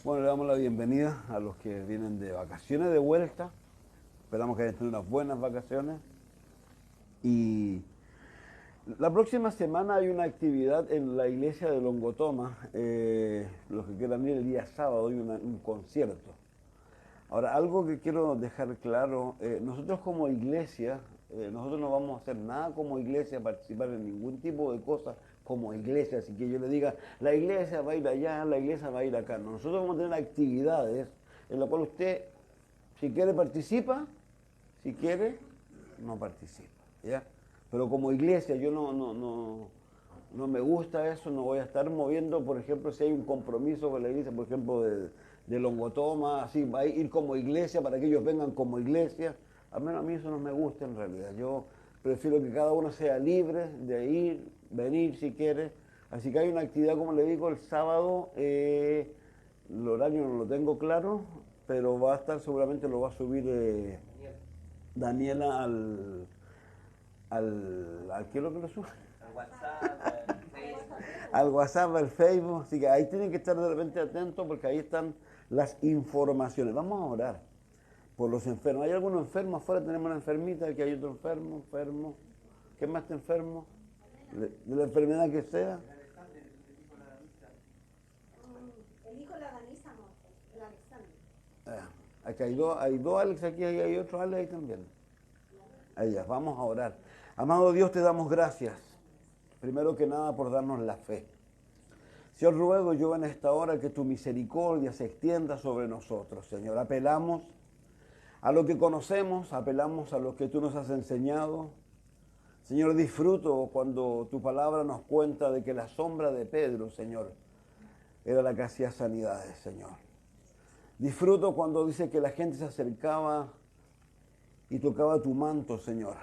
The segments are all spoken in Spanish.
Bueno, le damos la bienvenida a los que vienen de vacaciones de vuelta. Esperamos que hayan tenido unas buenas vacaciones. Y la próxima semana hay una actividad en la iglesia de Longotoma. Los que quieran ir el día sábado hay un concierto. Ahora, algo que quiero dejar claro, nosotros como iglesia, nosotros no vamos a hacer nada como iglesia, participar en ningún tipo de cosas como iglesia, así que yo le diga, la iglesia va a ir allá, la iglesia va a ir acá. No, nosotros vamos a tener actividades en las cuales usted, si quiere, participa, si quiere, no participa, ¿ya? Pero como iglesia yo no me gusta eso, no voy a estar moviendo, por ejemplo, si hay un compromiso con la iglesia, por ejemplo, de Longotoma, así, va a ir como iglesia para que ellos vengan como iglesia. Al menos a mí eso no me gusta en realidad. Yo prefiero que cada uno sea libre de ir, venir si quiere. Así que hay una actividad, como le digo, el sábado, el horario no lo tengo claro, pero va a estar, seguramente lo va a subir Daniela al ¿qué es lo que lo sube? Al WhatsApp, al Facebook. Al WhatsApp, al Facebook, así que ahí tienen que estar de repente atentos porque ahí están las informaciones. Vamos a orar por los enfermos. ¿Hay alguno enfermo? Afuera tenemos una enfermita, aquí hay otro enfermo. ¿Quién más está enfermo? De la enfermedad que sea. El hijo de la Danisa no, el Alexander. Aquí hay dos Alex, aquí hay otro Alex ahí también. Ahí ya, vamos a orar. Amado Dios, te damos gracias. Primero que nada por darnos la fe. Señor, ruego yo en esta hora que tu misericordia se extienda sobre nosotros, Señor. Apelamos a lo que conocemos, apelamos a lo que tú nos has enseñado. Señor, disfruto cuando tu palabra nos cuenta de que la sombra de Pedro, Señor, era la que hacía sanidades, Señor. Disfruto cuando dice que la gente se acercaba y tocaba tu manto, Señor.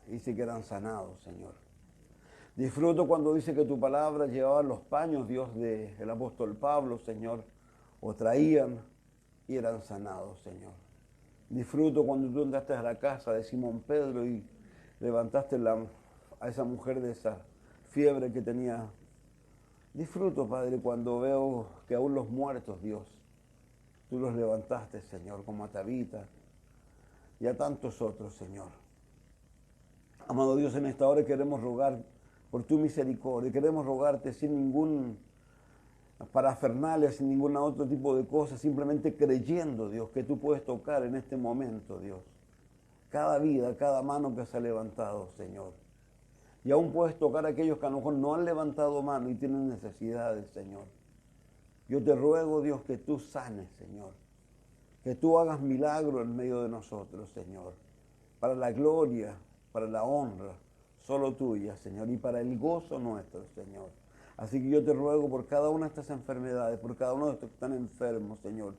Dice que eran sanados, Señor. Disfruto cuando dice que tu palabra llevaba los paños, Dios, del apóstol Pablo, Señor, o traían y eran sanados, Señor. Disfruto cuando tú entraste a la casa de Simón Pedro y levantaste a esa mujer de esa fiebre que tenía. Disfruto, Padre, cuando veo que aún los muertos, Dios, tú los levantaste, Señor, como a Tabita y a tantos otros, Señor. Amado Dios, en esta hora queremos rogar por tu misericordia, queremos rogarte sin ningún parafernalia, sin ningún otro tipo de cosas, simplemente creyendo, Dios, que tú puedes tocar en este momento, Dios, cada vida, cada mano que se ha levantado, Señor. Y aún puedes tocar a aquellos que a lo mejor no han levantado mano y tienen necesidades, Señor. Yo te ruego, Dios, que tú sanes, Señor, que tú hagas milagro en medio de nosotros, Señor, para la gloria, para la honra, solo tuya, Señor, y para el gozo nuestro, Señor. Así que yo te ruego por cada una de estas enfermedades, por cada uno de estos que están enfermos, Señor,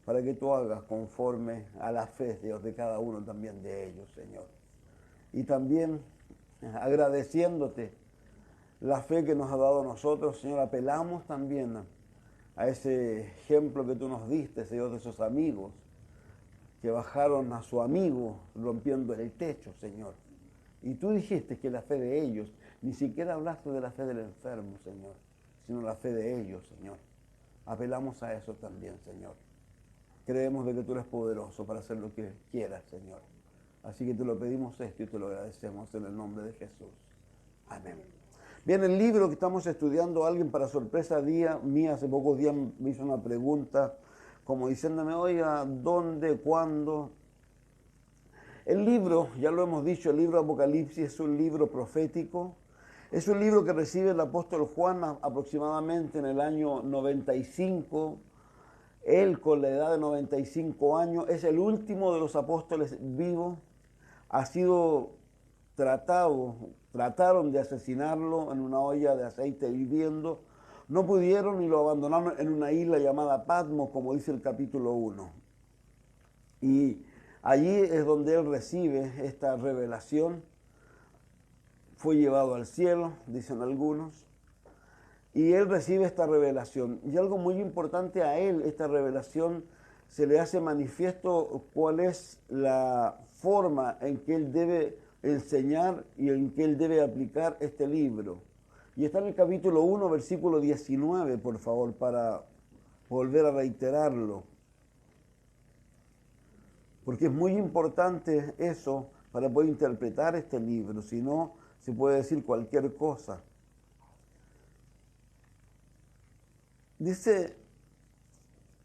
para que tú hagas conforme a la fe, Dios, de cada uno también de ellos, Señor. Y también agradeciéndote la fe que nos ha dado a nosotros, Señor, apelamos también a ese ejemplo que tú nos diste, Señor, de esos amigos que bajaron a su amigo rompiendo el techo, Señor. Y tú dijiste que la fe de ellos, ni siquiera hablaste de la fe del enfermo, Señor, sino la fe de ellos, Señor. Apelamos a eso también, Señor. Creemos de que tú eres poderoso para hacer lo que quieras, Señor. Así que te lo pedimos esto y te lo agradecemos en el nombre de Jesús. Amén. Bien, el libro que estamos estudiando, alguien para sorpresa mía, hace pocos días me hizo una pregunta, como diciéndome, oiga, ¿dónde, cuándo? El libro, ya lo hemos dicho, el libro Apocalipsis es un libro profético. Es un libro que recibe el apóstol Juan aproximadamente en el año 95. Él, con la edad de 95 años, es el último de los apóstoles vivos. Ha sido trataron de asesinarlo en una olla de aceite hirviendo. No pudieron y lo abandonaron en una isla llamada Patmos, como dice el capítulo 1. Y allí es donde él recibe esta revelación. Fue llevado al cielo, dicen algunos, y él recibe esta revelación. Y algo muy importante a él, esta revelación, se le hace manifiesto cuál es la forma en que él debe enseñar y en que él debe aplicar este libro. Y está en el capítulo 1, versículo 19, por favor, para volver a reiterarlo, porque es muy importante eso para poder interpretar este libro, si no se puede decir cualquier cosa. Dice,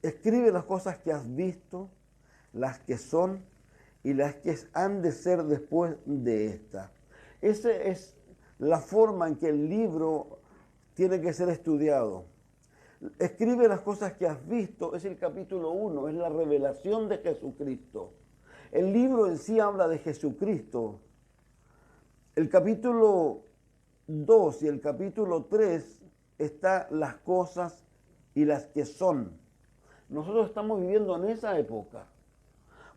escribe las cosas que has visto, las que son y las que han de ser después de esta. Esa es la forma en que el libro tiene que ser estudiado. Escribe las cosas que has visto, es el capítulo 1, es la revelación de Jesucristo. El libro en sí habla de Jesucristo. El capítulo 2 y el capítulo 3 está las cosas y las que son. Nosotros estamos viviendo en esa época.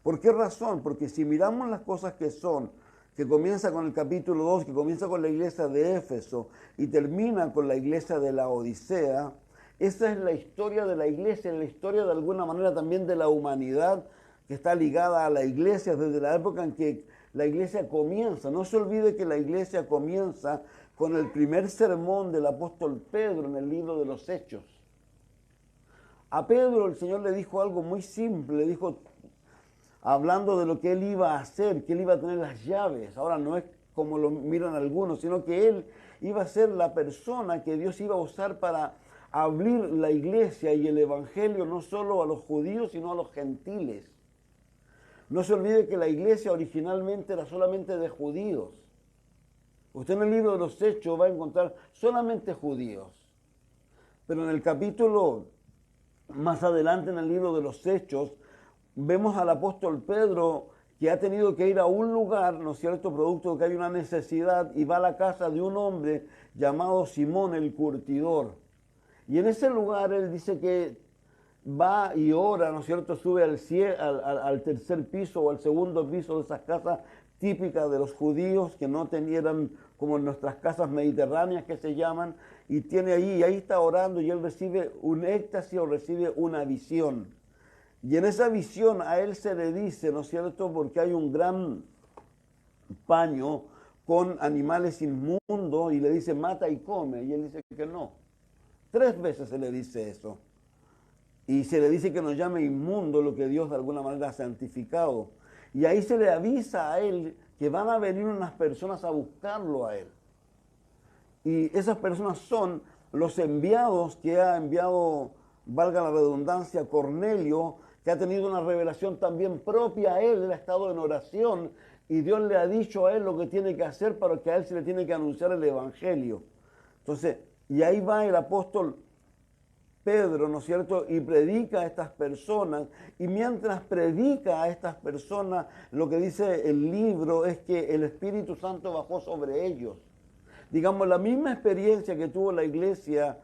¿Por qué razón? Porque si miramos las cosas que son, que comienza con el capítulo 2, que comienza con la iglesia de Éfeso y termina con la iglesia de la Odisea, esa es la historia de la iglesia, la historia de alguna manera también de la humanidad que está ligada a la iglesia desde la época en que la iglesia comienza. No se olvide que la iglesia comienza con el primer sermón del apóstol Pedro en el libro de los Hechos. A Pedro el Señor le dijo algo muy simple, le dijo, hablando de lo que él iba a hacer, que él iba a tener las llaves. Ahora no es como lo miran algunos, sino que él iba a ser la persona que Dios iba a usar para abrir la iglesia y el evangelio no solo a los judíos, sino a los gentiles. No se olvide que la iglesia originalmente era solamente de judíos. Usted en el libro de los Hechos va a encontrar solamente judíos. Pero en el capítulo más adelante, en el libro de los Hechos, vemos al apóstol Pedro que ha tenido que ir a un lugar, ¿no es cierto?, producto de que hay una necesidad, y va a la casa de un hombre llamado Simón el curtidor. Y en ese lugar él dice que va y ora, ¿no es cierto?, sube al tercer piso o al segundo piso de esas casas típicas de los judíos que no tenían como nuestras casas mediterráneas que se llaman, y tiene ahí está orando y él recibe un éxtasis o recibe una visión. Y en esa visión a él se le dice, ¿no es cierto?, porque hay un gran paño con animales inmundos y le dice mata y come, y él dice que no. 3 veces se le dice eso. Y se le dice que nos llame inmundo lo que Dios de alguna manera ha santificado. Y ahí se le avisa a él que van a venir unas personas a buscarlo a él. Y esas personas son los enviados que ha enviado, valga la redundancia, Cornelio, que ha tenido una revelación también propia a él. Él ha estado en oración y Dios le ha dicho a él lo que tiene que hacer para que a él se le tiene que anunciar el evangelio. Entonces, y ahí va el apóstol Pedro, ¿no es cierto?, y predica a estas personas, y mientras predica a estas personas, lo que dice el libro es que el Espíritu Santo bajó sobre ellos. Digamos, la misma experiencia que tuvo la iglesia,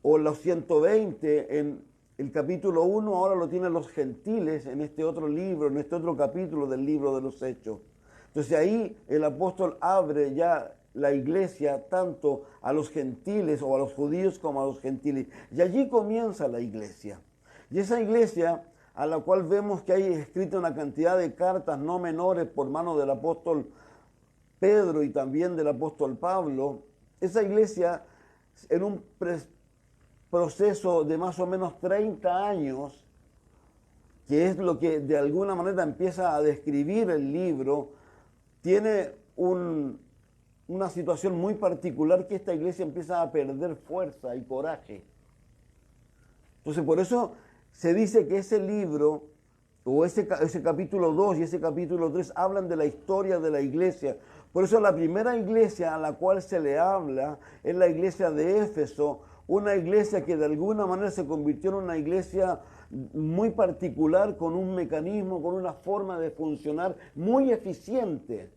o los 120 en el capítulo 1, ahora lo tienen los gentiles en este otro libro, en este otro capítulo del libro de los Hechos. Entonces ahí el apóstol abre ya la iglesia tanto a los gentiles o a los judíos como a los gentiles. Y allí comienza la iglesia. Y esa iglesia a la cual vemos que hay escrita una cantidad de cartas no menores por mano del apóstol Pedro y también del apóstol Pablo, esa iglesia en un proceso de más o menos 30 años, que es lo que de alguna manera empieza a describir el libro, tiene una situación muy particular, que esta iglesia empieza a perder fuerza y coraje. Entonces, por eso se dice que ese libro, o ese capítulo 2 y ese capítulo 3, hablan de la historia de la iglesia. Por eso la primera iglesia a la cual se le habla es la iglesia de Éfeso, una iglesia que de alguna manera se convirtió en una iglesia muy particular, con un mecanismo, con una forma de funcionar muy eficiente.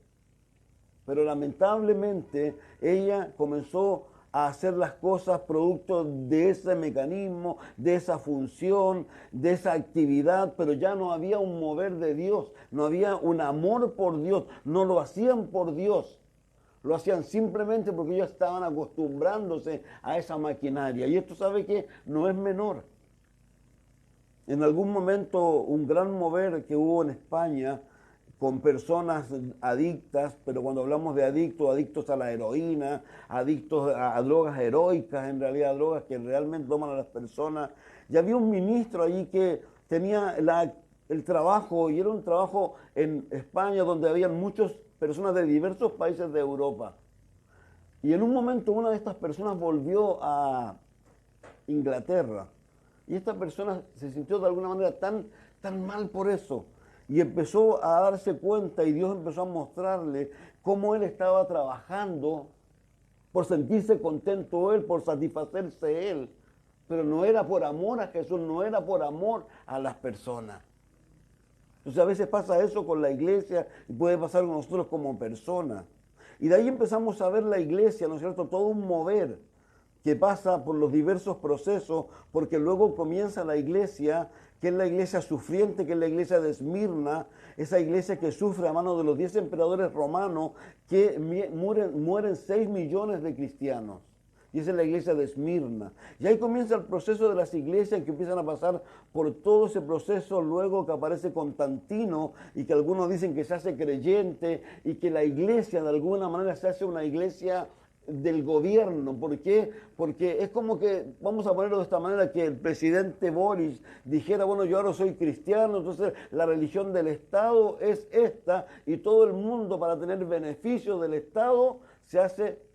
Pero lamentablemente ella comenzó a hacer las cosas producto de ese mecanismo, de esa función, de esa actividad, pero ya no había un mover de Dios, no había un amor por Dios, no lo hacían por Dios, lo hacían simplemente porque ellos estaban acostumbrándose a esa maquinaria. Y esto, ¿sabe qué? No es menor. En algún momento un gran mover que hubo en España con personas adictas, pero cuando hablamos de adictos a la heroína, adictos a drogas heroicas, en realidad drogas que realmente toman a las personas Y había un ministro allí que tenía el trabajo, y era un trabajo en España donde había muchas personas de diversos países de Europa. Y en un momento una de estas personas volvió a Inglaterra. Y esta persona se sintió de alguna manera tan mal por eso. Y empezó a darse cuenta y Dios empezó a mostrarle cómo él estaba trabajando por sentirse contento él, por satisfacerse él. Pero no era por amor a Jesús, no era por amor a las personas. Entonces a veces pasa eso con la iglesia y puede pasar con nosotros como personas. Y de ahí empezamos a ver la iglesia, ¿no es cierto? Todo un mover que pasa por los diversos procesos, porque luego comienza la iglesia, que es la iglesia sufriente, que es la iglesia de Esmirna, esa iglesia que sufre a manos de los 10 emperadores romanos, que mueren 6 millones de cristianos. Y esa es la iglesia de Esmirna. Y ahí comienza el proceso de las iglesias que empiezan a pasar por todo ese proceso, luego que aparece Constantino y que algunos dicen que se hace creyente y que la iglesia de alguna manera se hace una iglesia del gobierno. ¿Por qué? Porque es como que, vamos a ponerlo de esta manera, que el presidente Boris dijera, bueno, yo ahora soy cristiano, entonces la religión del Estado es esta y todo el mundo para tener beneficios del Estado se hace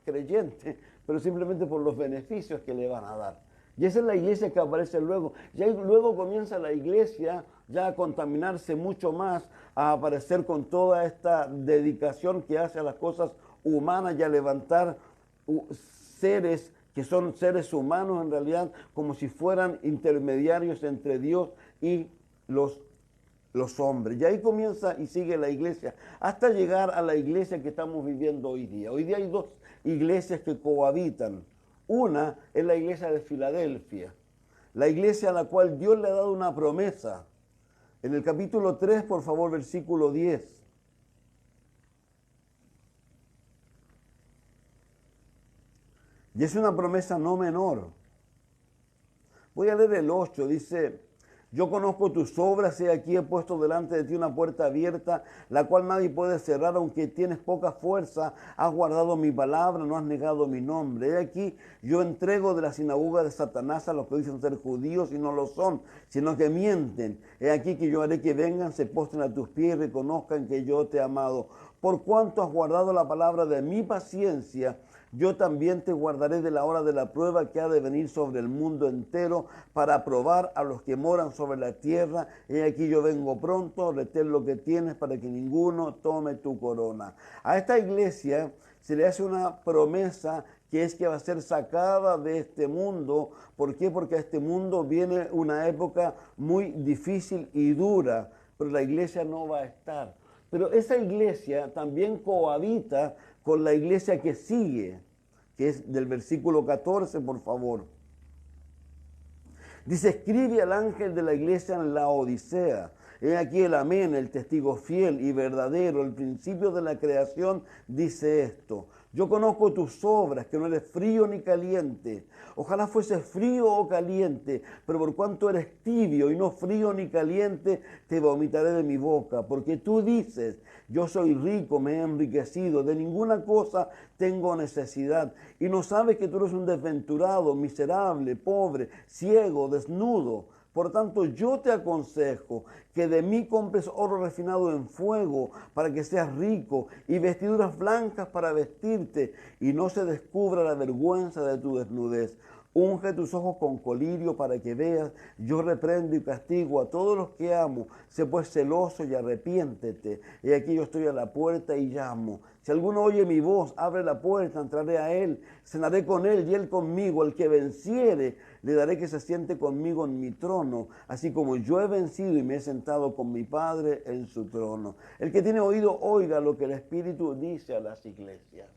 creyente, pero simplemente por los beneficios que le van a dar. Y esa es la iglesia que aparece luego. Y ahí luego comienza la iglesia ya a contaminarse mucho más, a aparecer con toda esta dedicación que hace a las cosas humanas y a levantar seres que son seres humanos en realidad, como si fueran intermediarios entre Dios y los hombres. Y ahí comienza y sigue la iglesia, hasta llegar a la iglesia que estamos viviendo hoy día. Hoy día hay dos iglesias que cohabitan. Una es la iglesia de Filadelfia, la iglesia a la cual Dios le ha dado una promesa. En el capítulo 3, por favor, versículo 10. Y es una promesa no menor. Voy a leer el 8, dice: yo conozco tus obras, he aquí he puesto delante de ti una puerta abierta, la cual nadie puede cerrar, aunque tienes poca fuerza, has guardado mi palabra, no has negado mi nombre. He aquí, yo entrego de la sinagoga de Satanás a los que dicen ser judíos y no lo son, sino que mienten. He aquí que yo haré que vengan, se postren a tus pies y reconozcan que yo te he amado. Por cuanto has guardado la palabra de mi paciencia, yo también te guardaré de la hora de la prueba que ha de venir sobre el mundo entero para probar a los que moran sobre la tierra. He aquí yo vengo pronto, retén lo que tienes para que ninguno tome tu corona. A esta iglesia se le hace una promesa que es que va a ser sacada de este mundo. ¿Por qué? Porque a este mundo viene una época muy difícil y dura, pero la iglesia no va a estar. Pero esa iglesia también cohabita con la iglesia que sigue, que es del versículo 14, por favor. Dice: escribe al ángel de la iglesia en la Odisea. He aquí el amén, el testigo fiel y verdadero, el principio de la creación, dice esto: yo conozco tus obras, que no eres frío ni caliente. Ojalá fuese frío o caliente, pero por cuanto eres tibio y no frío ni caliente, te vomitaré de mi boca. Porque tú dices: yo soy rico, me he enriquecido, de ninguna cosa tengo necesidad. Y no sabes que tú eres un desventurado, miserable, pobre, ciego, desnudo. Por tanto, yo te aconsejo que de mí compres oro refinado en fuego para que seas rico, y vestiduras blancas para vestirte, y no se descubra la vergüenza de tu desnudez. Unge tus ojos con colirio para que veas. Yo reprendo y castigo a todos los que amo. Sé pues celoso y arrepiéntete. Y aquí yo estoy a la puerta y llamo. Si alguno oye mi voz, abre la puerta, entraré a él, cenaré con él y él conmigo. El que venciere, le daré que se siente conmigo en mi trono, así como yo he vencido y me he sentado con mi Padre en su trono. El que tiene oído, oiga lo que el Espíritu dice a las iglesias.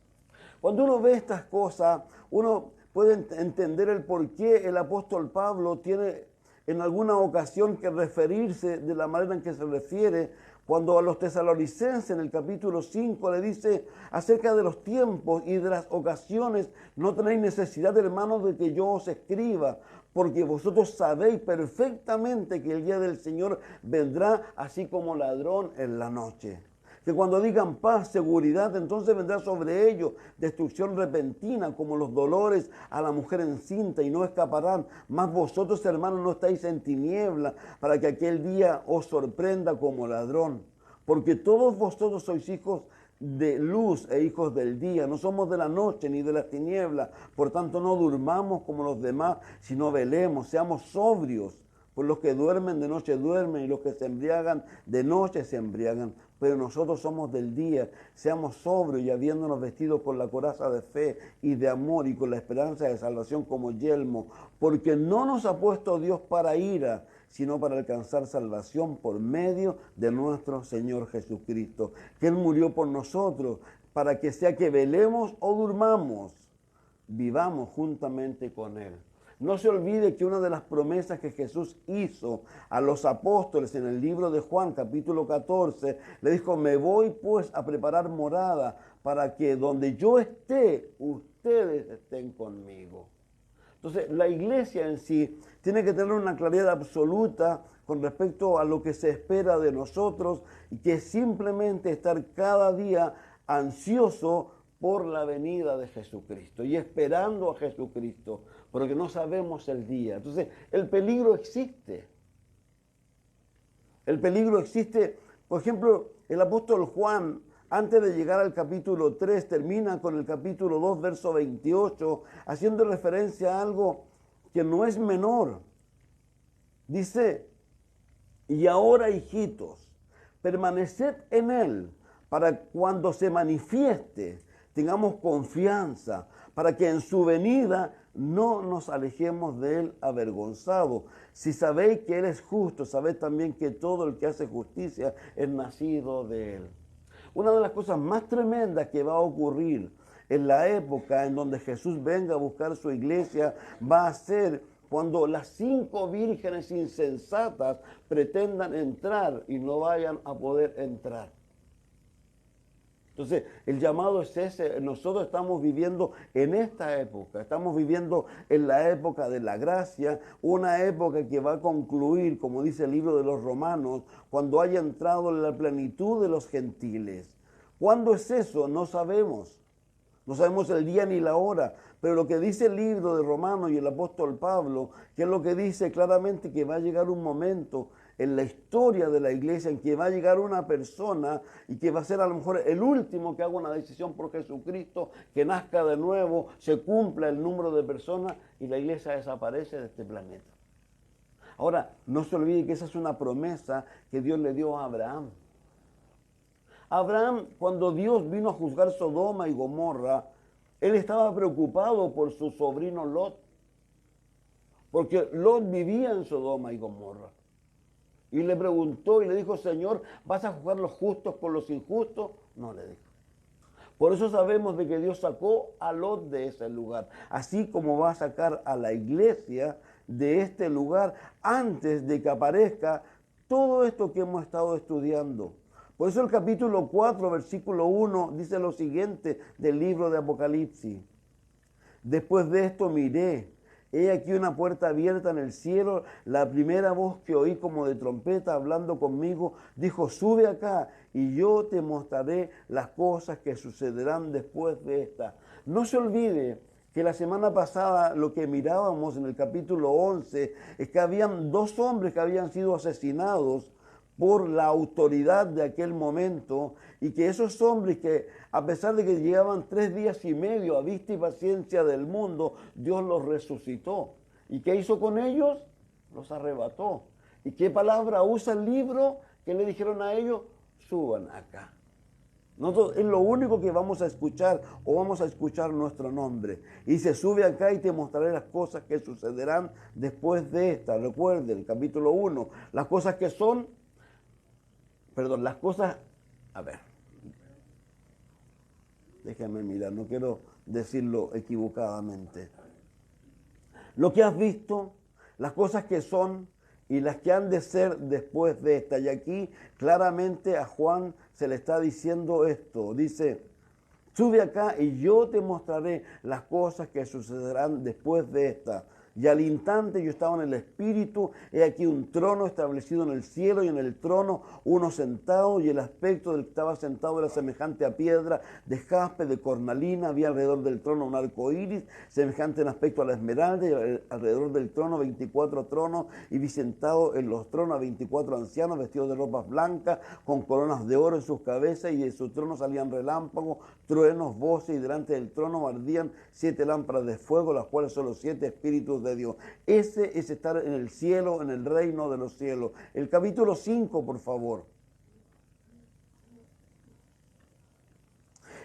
Cuando uno ve estas cosas, uno puede entender el por qué el apóstol Pablo tiene en alguna ocasión que referirse de la manera en que se refiere cuando a los tesalonicenses en el capítulo 5 le dice acerca de los tiempos y de las ocasiones: no tenéis necesidad, hermanos, de que yo os escriba, porque vosotros sabéis perfectamente que el día del Señor vendrá así como ladrón en la noche. Que cuando digan paz, seguridad, entonces vendrá sobre ellos destrucción repentina, como los dolores a la mujer encinta, y no escaparán. Mas vosotros, hermanos, no estáis en tiniebla, para que aquel día os sorprenda como ladrón. Porque todos vosotros sois hijos de luz e hijos del día. No somos de la noche ni de las tinieblas. Por tanto, no durmamos como los demás, sino velemos, seamos sobrios. Pues los que duermen de noche duermen, y los que se embriagan de noche se embriagan. Pero nosotros somos del día, seamos sobrios y habiéndonos vestidos con la coraza de fe y de amor y con la esperanza de salvación como yelmo. Porque no nos ha puesto Dios para ira, sino para alcanzar salvación por medio de nuestro Señor Jesucristo. Que Él murió por nosotros, para que sea que velemos o durmamos, vivamos juntamente con Él. No se olvide que una de las promesas que Jesús hizo a los apóstoles en el libro de Juan, capítulo 14, le dijo: me voy pues a preparar morada para que donde yo esté, ustedes estén conmigo. Entonces, la iglesia en sí tiene que tener una claridad absoluta con respecto a lo que se espera de nosotros, y que es simplemente estar cada día ansioso por la venida de Jesucristo y esperando a Jesucristo, porque no sabemos el día. Entonces, el peligro existe. El peligro existe. Por ejemplo, el apóstol Juan, antes de llegar al capítulo 3, termina con el capítulo 2, verso 28, haciendo referencia a algo que no es menor. Dice: y ahora, hijitos, permaneced en él, para cuando se manifieste tengamos confianza, para que en su venida no nos alejemos de él avergonzados. Si sabéis que él es justo, sabed también que todo el que hace justicia es nacido de él. Una de las cosas más tremendas que va a ocurrir en la época en donde Jesús venga a buscar su iglesia va a ser cuando las 5 vírgenes insensatas pretendan entrar y no vayan a poder entrar. Entonces, el llamado es ese. Nosotros estamos viviendo en esta época, estamos viviendo en la época de la gracia, una época que va a concluir, como dice el libro de los Romanos, cuando haya entrado en la plenitud de los gentiles. ¿Cuándo es eso? No sabemos. No sabemos el día ni la hora, pero lo que dice el libro de Romanos y el apóstol Pablo, que es lo que dice claramente, que va a llegar un momento en la historia de la iglesia en que va a llegar una persona y que va a ser a lo mejor el último que haga una decisión por Jesucristo, que nazca de nuevo, se cumpla el número de personas y la iglesia desaparece de este planeta. Ahora, no se olvide que esa es una promesa que Dios le dio a Abraham. Abraham, cuando Dios vino a juzgar Sodoma y Gomorra, él estaba preocupado por su sobrino Lot, porque Lot vivía en Sodoma y Gomorra. Y le preguntó y le dijo: Señor, ¿vas a juzgar los justos con los injustos? No, le dijo. Por eso sabemos de que Dios sacó a Lot de ese lugar, así como va a sacar a la iglesia de este lugar antes de que aparezca todo esto que hemos estado estudiando. Por eso el capítulo 4, versículo 1, dice lo siguiente del libro de Apocalipsis. Después de esto miré, he aquí una puerta abierta en el cielo. La primera voz que oí como de trompeta hablando conmigo dijo: sube acá y yo te mostraré las cosas que sucederán después de esta. No se olvide que la semana pasada lo que mirábamos en el capítulo 11 es que habían 2 hombres que habían sido asesinados por la autoridad de aquel momento, y que esos hombres, que a pesar de que llegaban 3 días y medio a vista y paciencia del mundo, Dios los resucitó. ¿Y qué hizo con ellos? Los arrebató. ¿Y qué palabra usa el libro? ¿Qué le dijeron a ellos? Suban acá. Nosotros es lo único que vamos a escuchar, o vamos a escuchar nuestro nombre. Y se sube acá y te mostraré las cosas que sucederán después de esta. Recuerden, capítulo 1, las cosas que son... las cosas, déjame mirar, no quiero decirlo equivocadamente. Lo que has visto, las cosas que son y las que han de ser después de esta. Y aquí claramente a Juan se le está diciendo esto. Dice: sube acá y yo te mostraré las cosas que sucederán después de esta. Y al instante yo estaba en el Espíritu, he aquí un trono establecido en el cielo, y en el trono uno sentado, y el aspecto del que estaba sentado era semejante a piedra de jaspe, de cornalina. Había alrededor del trono un arco iris, semejante en aspecto a la esmeralda, y alrededor del trono 24 tronos, y vi sentado en los tronos a 24 ancianos vestidos de ropas blancas, con coronas de oro en sus cabezas, y de su trono salían relámpagos, truenos, voces, y delante del trono ardían 7 lámparas de fuego, las cuales son los 7 espíritus de Dios. Ese es estar en el cielo, en el reino de los cielos. El capítulo 5, por favor.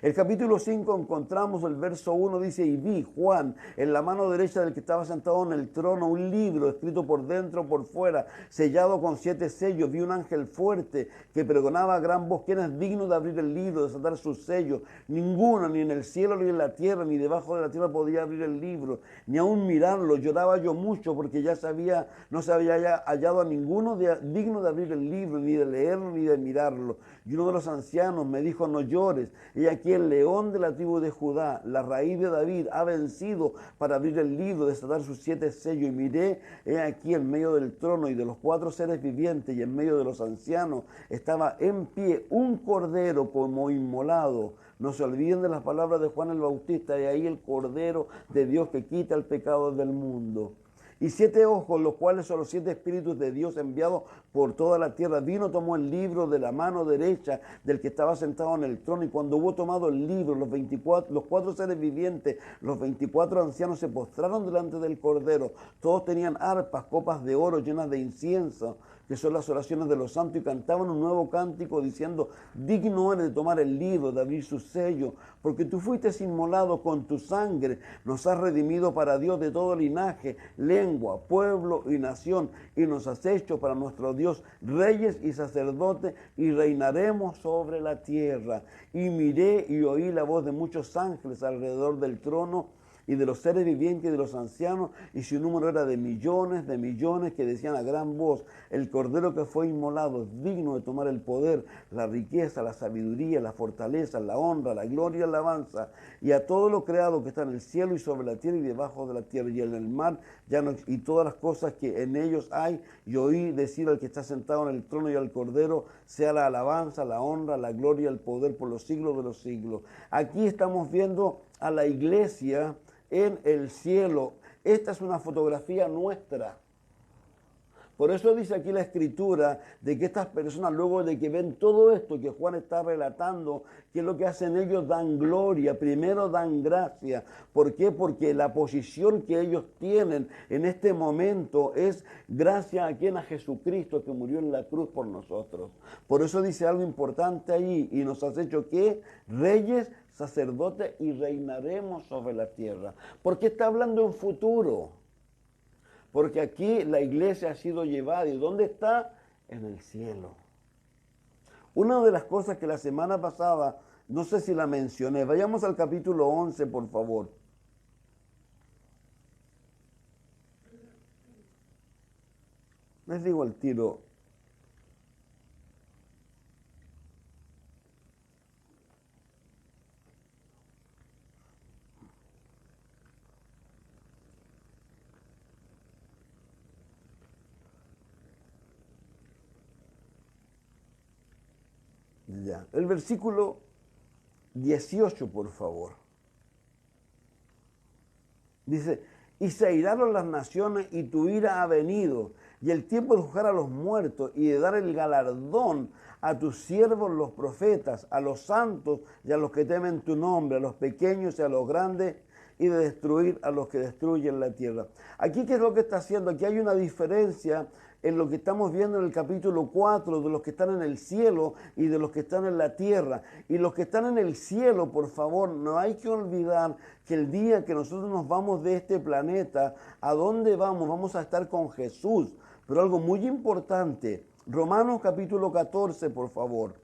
El capítulo 5 encontramos el verso 1, dice, y vi, Juan, en la mano derecha del que estaba sentado en el trono, un libro escrito por dentro, por fuera, sellado con 7 sellos. Vi un ángel fuerte que pregonaba a gran voz, ¿quién es digno de abrir el libro, de desatar sus sellos? Ninguno, ni en el cielo, ni en la tierra, ni debajo de la tierra podía abrir el libro, ni aún mirarlo. Lloraba yo mucho porque no se había hallado a ninguno digno de abrir el libro, ni de leerlo, ni de mirarlo. Y uno de los ancianos me dijo, no llores, y aquí el león de la tribu de Judá, la raíz de David, ha vencido para abrir el libro, desatar sus 7 sellos. Y miré, he aquí en medio del trono y de los 4 seres vivientes y en medio de los ancianos estaba en pie un cordero como inmolado. No se olviden de las palabras de Juan el Bautista, y ahí el cordero de Dios que quita el pecado del mundo. Y 7 ojos, los cuales son los 7 espíritus de Dios enviados por toda la tierra. Vino, tomó el libro de la mano derecha del que estaba sentado en el trono, y cuando hubo tomado el libro, los 4 seres vivientes, los 24 ancianos se postraron delante del cordero. Todos tenían arpas, copas de oro llenas de incienso, que son las oraciones de los santos, y cantaban un nuevo cántico diciendo, digno eres de tomar el libro, de abrir su sello, porque tú fuiste inmolado con tu sangre, nos has redimido para Dios de todo linaje, lengua, pueblo y nación, y nos has hecho para nuestro Dios reyes y sacerdotes, y reinaremos sobre la tierra. Y miré y oí la voz de muchos ángeles alrededor del trono, y de los seres vivientes y de los ancianos, y su número era de millones, que decían a gran voz, el cordero que fue inmolado es digno de tomar el poder, la riqueza, la sabiduría, la fortaleza, la honra, la gloria y la alabanza, y a todo lo creado que está en el cielo y sobre la tierra y debajo de la tierra y en el mar, y todas las cosas que en ellos hay. Y oí decir al que está sentado en el trono y al cordero, sea la alabanza, la honra, la gloria, el poder por los siglos de los siglos. Aquí estamos viendo a la iglesia en el cielo. Esta es una fotografía nuestra. Por eso dice aquí la escritura de que estas personas, luego de que ven todo esto que Juan está relatando, ¿qué es lo que hacen ellos? Dan gloria, primero dan gracia. ¿Por qué? Porque la posición que ellos tienen en este momento es gracias a quien, a Jesucristo, que murió en la cruz por nosotros. Por eso dice algo importante ahí, y nos has hecho ¿qué? Reyes, sacerdotes, y reinaremos sobre la tierra. ¿Por qué está hablando en futuro? Porque aquí la iglesia ha sido llevada. ¿Y dónde está? En el cielo. Una de las cosas que la semana pasada, no sé si la mencioné, vayamos al capítulo 11, por favor. Les digo al tiro. Ya. El versículo 18, por favor. Dice, y se airaron las naciones y tu ira ha venido, y el tiempo de juzgar a los muertos y de dar el galardón a tus siervos los profetas, a los santos y a los que temen tu nombre, a los pequeños y a los grandes, y de destruir a los que destruyen la tierra. Aquí, ¿qué es lo que está haciendo? Aquí hay una diferencia en lo que estamos viendo en el capítulo 4, de los que están en el cielo y de los que están en la tierra. Y los que están en el cielo, por favor, no hay que olvidar que el día que nosotros nos vamos de este planeta, ¿a dónde vamos? Vamos a estar con Jesús. Pero algo muy importante, Romanos capítulo 14, por favor.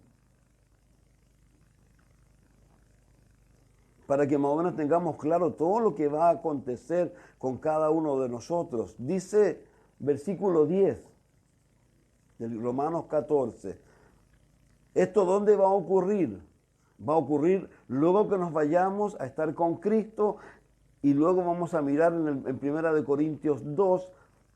Para que más o menos tengamos claro todo lo que va a acontecer con cada uno de nosotros. Dice versículo 10 del Romanos 14. ¿Esto dónde va a ocurrir? Va a ocurrir luego que nos vayamos a estar con Cristo y luego vamos a mirar en Primera de Corintios 2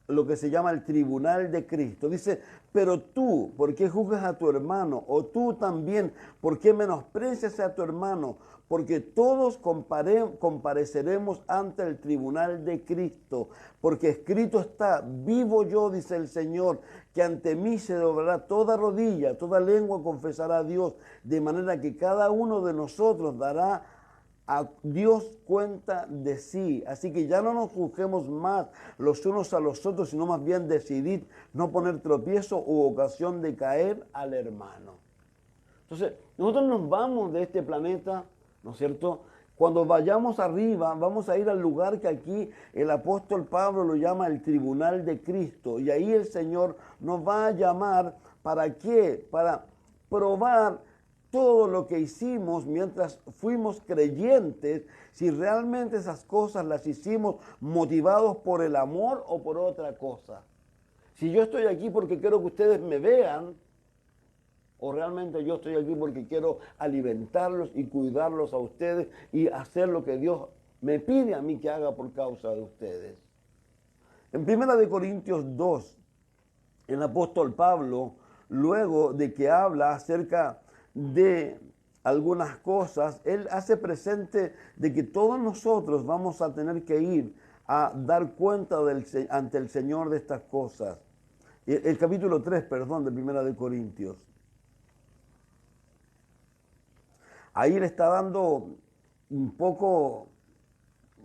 lo que se llama el tribunal de Cristo. Dice, pero tú, ¿por qué juzgas a tu hermano? O tú también, ¿por qué menosprecias a tu hermano? Porque todos compareceremos ante el tribunal de Cristo, porque escrito está, vivo yo, dice el Señor, que ante mí se doblará toda rodilla, toda lengua confesará a Dios, de manera que cada uno de nosotros dará a Dios cuenta de sí. Así que ya no nos juzguemos más los unos a los otros, sino más bien decidir no poner tropiezo u ocasión de caer al hermano. Entonces, nosotros nos vamos de este planeta, ¿no es cierto? Cuando vayamos arriba, vamos a ir al lugar que aquí el apóstol Pablo lo llama el tribunal de Cristo. Y ahí el Señor nos va a llamar, ¿para qué? Para probar todo lo que hicimos mientras fuimos creyentes, si realmente esas cosas las hicimos motivados por el amor o por otra cosa. Si yo estoy aquí porque quiero que ustedes me vean, o realmente yo estoy aquí porque quiero alimentarlos y cuidarlos a ustedes y hacer lo que Dios me pide a mí que haga por causa de ustedes. En 1 Corintios 2, el apóstol Pablo, luego de que habla acerca de algunas cosas, él hace presente de que todos nosotros vamos a tener que ir a dar cuenta ante el Señor de estas cosas. El capítulo 3, perdón, de 1 Corintios. Ahí le está dando un poco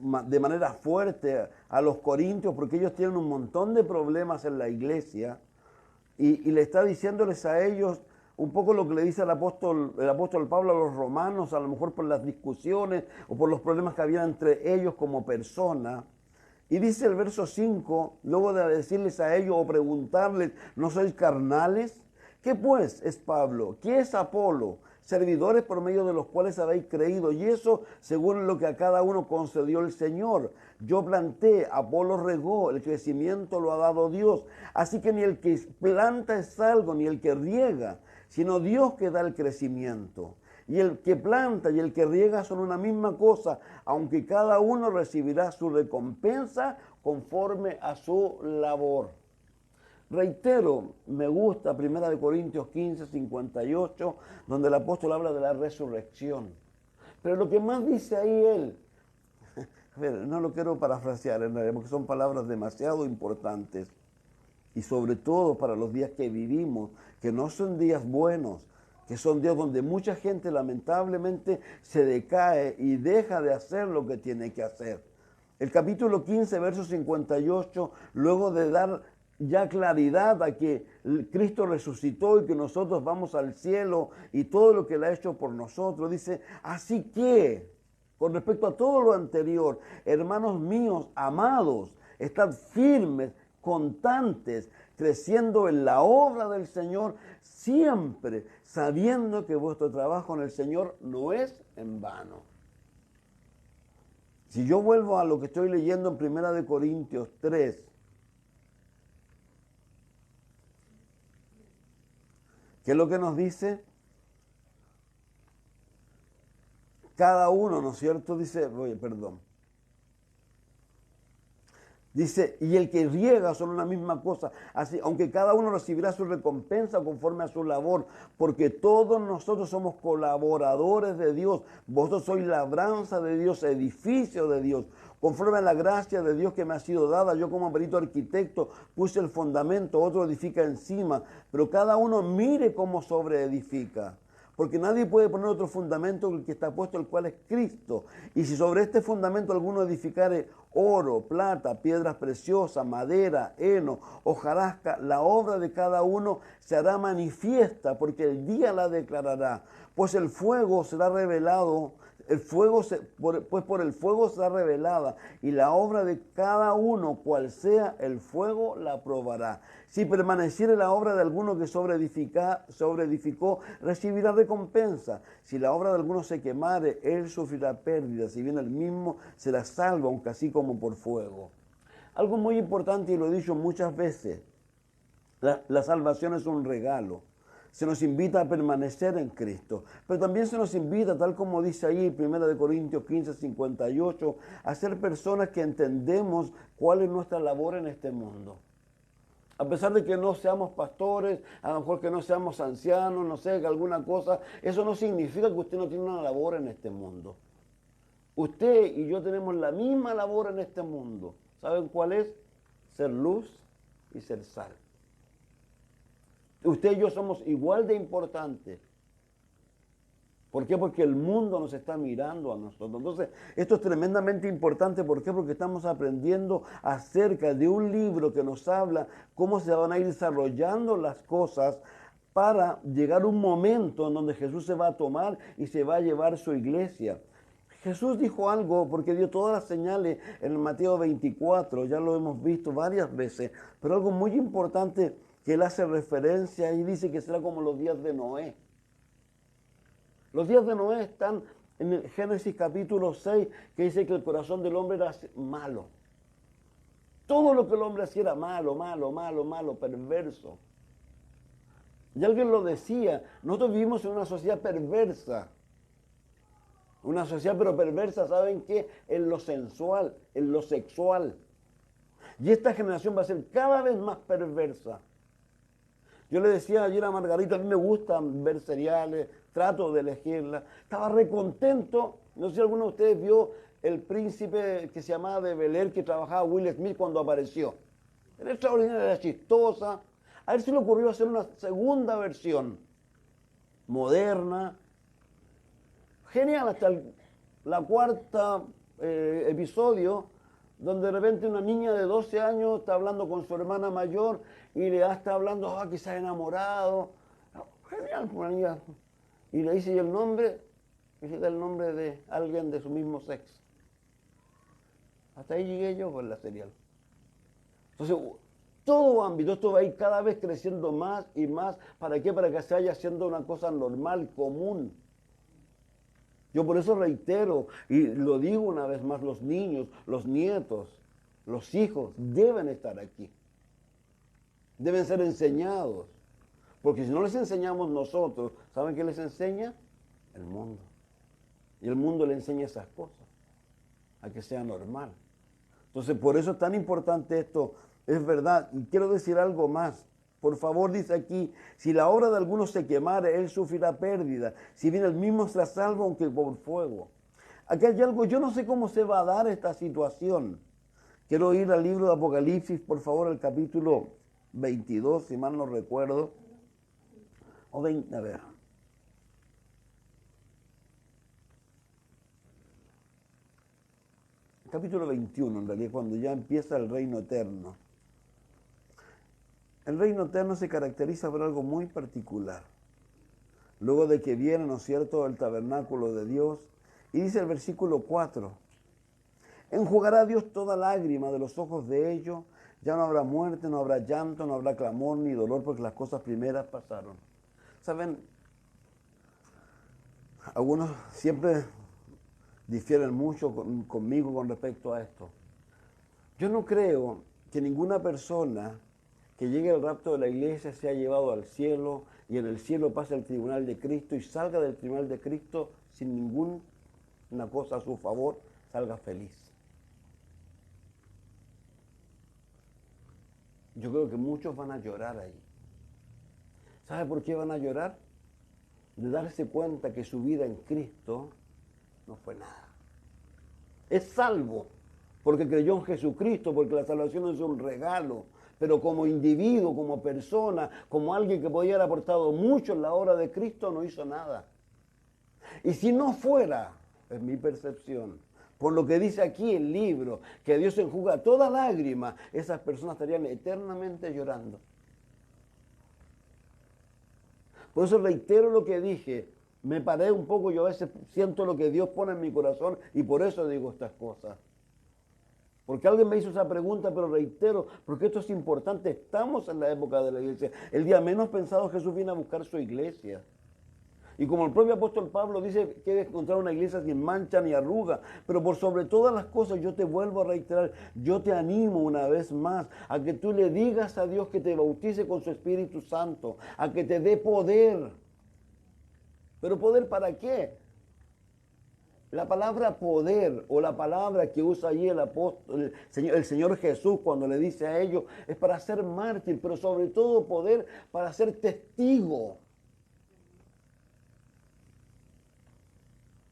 de manera fuerte a los corintios, porque ellos tienen un montón de problemas en la iglesia, y le está diciéndoles a ellos un poco lo que le dice el apóstol Pablo a los romanos, a lo mejor por las discusiones o por los problemas que había entre ellos como personas. Y dice el verso 5, luego de decirles a ellos o preguntarles, ¿no sois carnales? ¿Qué pues es Pablo? ¿Qué es Apolo? Servidores por medio de los cuales habéis creído, y eso según lo que a cada uno concedió el Señor. Yo planté, Apolo regó, el crecimiento lo ha dado Dios. Así que ni el que planta es algo, ni el que riega, sino Dios que da el crecimiento. Y el que planta y el que riega son una misma cosa, aunque cada uno recibirá su recompensa conforme a su labor. Reitero, me gusta 1 Corintios 15, 58, donde el apóstol habla de la resurrección. Pero lo que más dice ahí él, a ver, no lo quiero parafrasear en realidad, porque son palabras demasiado importantes. Y sobre todo para los días que vivimos, que no son días buenos, que son días donde mucha gente lamentablemente se decae y deja de hacer lo que tiene que hacer. El capítulo 15, verso 58, luego de dar ya claridad a que Cristo resucitó y que nosotros vamos al cielo y todo lo que Él ha hecho por nosotros, dice, así que, con respecto a todo lo anterior, hermanos míos, amados, estad firmes, constantes, creciendo en la obra del Señor, siempre sabiendo que vuestro trabajo en el Señor no es en vano. Si yo vuelvo a lo que estoy leyendo en 1 Corintios 3, ¿qué es lo que nos dice? Cada uno, ¿no es cierto? Dice, y el que riega son una misma cosa, así, aunque cada uno recibirá su recompensa conforme a su labor, porque todos nosotros somos colaboradores de Dios, vosotros sois labranza de Dios, edificio de Dios, conforme a la gracia de Dios que me ha sido dada. Yo como perito arquitecto puse el fundamento, otro edifica encima, pero cada uno mire cómo sobreedifica. Porque nadie puede poner otro fundamento que el que está puesto, el cual es Cristo. Y si sobre este fundamento alguno edificare oro, plata, piedras preciosas, madera, heno, hojarasca, la obra de cada uno se hará manifiesta, porque el día la declarará. Pues el fuego será revelado, por el fuego será revelada, y la obra de cada uno, cual sea el fuego, la probará. Si permaneciere la obra de alguno que sobreedificó, recibirá recompensa. Si la obra de alguno se quemare, él sufrirá pérdida, si bien él mismo será salvo, aunque así como por fuego. Algo muy importante, y lo he dicho muchas veces, la salvación es un regalo. se nos invita a permanecer en Cristo, pero también se nos invita, tal como dice ahí 1 Corintios 15, 58, a ser personas que entendemos cuál es nuestra labor en este mundo. A pesar de que no seamos pastores, a lo mejor que no seamos ancianos, no sé, que alguna cosa, eso no significa que usted no tiene una labor en este mundo. Usted y yo tenemos la misma labor en este mundo. ¿Saben cuál es? Ser luz y ser sal. Usted y yo somos igual de importantes. ¿Por qué? Porque el mundo nos está mirando a nosotros. Entonces, esto es tremendamente importante. ¿Por qué? Porque estamos aprendiendo acerca de un libro que nos habla cómo se van a ir desarrollando las cosas para llegar a un momento en donde Jesús se va a tomar y se va a llevar su iglesia. Jesús dijo algo porque dio todas las señales en el Mateo 24, ya lo hemos visto varias veces, pero algo muy importante que él hace referencia y dice que será como los días de Noé. Los días de Noé están en el Génesis capítulo 6, que dice que el corazón del hombre era malo. Todo lo que el hombre hacía era malo, perverso. Y alguien lo decía, nosotros vivimos en una sociedad perversa. Una sociedad pero perversa, ¿saben qué? En lo sensual, en lo sexual. Y esta generación va a ser cada vez más perversa. Yo le decía ayer a Margarita, a mí me gusta ver seriales, trato de elegirla. Estaba recontento, no sé si alguno de ustedes vio El Príncipe que se llamaba de Bel-Air, que trabajaba Will Smith cuando apareció. Era extraordinaria, era chistosa. A él se le ocurrió hacer una segunda versión, moderna, genial, hasta la cuarta episodio, donde de repente una niña de 12 años está hablando con su hermana mayor y le está hablando, que se ha enamorado. Genial, una niña. Y le dice, ¿y el nombre? Dice el nombre de alguien de su mismo sexo. Hasta ahí llegué yo con la serial. Entonces, todo ámbito, esto va a ir cada vez creciendo más y más. ¿Para qué? Para que se vaya haciendo una cosa normal, común. Yo por eso reitero, y lo digo una vez más, los niños, los nietos, los hijos deben estar aquí. Deben ser enseñados. Porque si no les enseñamos nosotros, ¿saben qué les enseña? El mundo. Y el mundo le enseña esas cosas, a que sea normal. Entonces, por eso es tan importante esto, es verdad. Y quiero decir algo más. Por favor, dice aquí, si la obra de alguno se quemare, él sufrirá pérdida. Si bien el mismo será salvo, aunque por fuego. Aquí hay algo, yo no sé cómo se va a dar esta situación. Quiero ir al libro de Apocalipsis, por favor, al capítulo 22, si mal no recuerdo. O 20, a ver. Capítulo 21, en realidad, cuando ya empieza el reino eterno. El reino eterno se caracteriza por algo muy particular. Luego de que viene, ¿no es cierto?, el tabernáculo de Dios. Y dice el versículo 4, enjugará Dios toda lágrima de los ojos de ellos, ya no habrá muerte, no habrá llanto, no habrá clamor ni dolor, porque las cosas primeras pasaron. ¿Saben? Algunos siempre difieren mucho conmigo con respecto a esto. Yo no creo que ninguna persona que llegue al rapto de la iglesia sea llevado al cielo y en el cielo pase al tribunal de Cristo y salga del tribunal de Cristo sin ninguna cosa a su favor, salga feliz. Yo creo que muchos van a llorar ahí. ¿Sabe por qué van a llorar? De darse cuenta que su vida en Cristo no fue nada. Es salvo porque creyó en Jesucristo, porque la salvación es un regalo, pero como individuo, como persona, como alguien que podía haber aportado mucho en la obra de Cristo, no hizo nada. Y si no fuera, es mi percepción, por lo que dice aquí el libro, que Dios enjuga toda lágrima, esas personas estarían eternamente llorando. Por eso reitero lo que dije, me paré un poco, yo a veces siento lo que Dios pone en mi corazón y por eso digo estas cosas. Porque alguien me hizo esa pregunta, pero reitero, porque esto es importante, estamos en la época de la iglesia. El día menos pensado Jesús viene a buscar su iglesia. Y como el propio apóstol Pablo dice que debe encontrar una iglesia sin mancha ni arruga, pero por sobre todas las cosas yo te vuelvo a reiterar, yo te animo una vez más a que tú le digas a Dios que te bautice con su Espíritu Santo, a que te dé poder. ¿Pero poder para qué? La palabra poder o la palabra que usa allí el apóstol, el Señor Jesús cuando le dice a ellos es para ser mártir, pero sobre todo poder para ser testigo.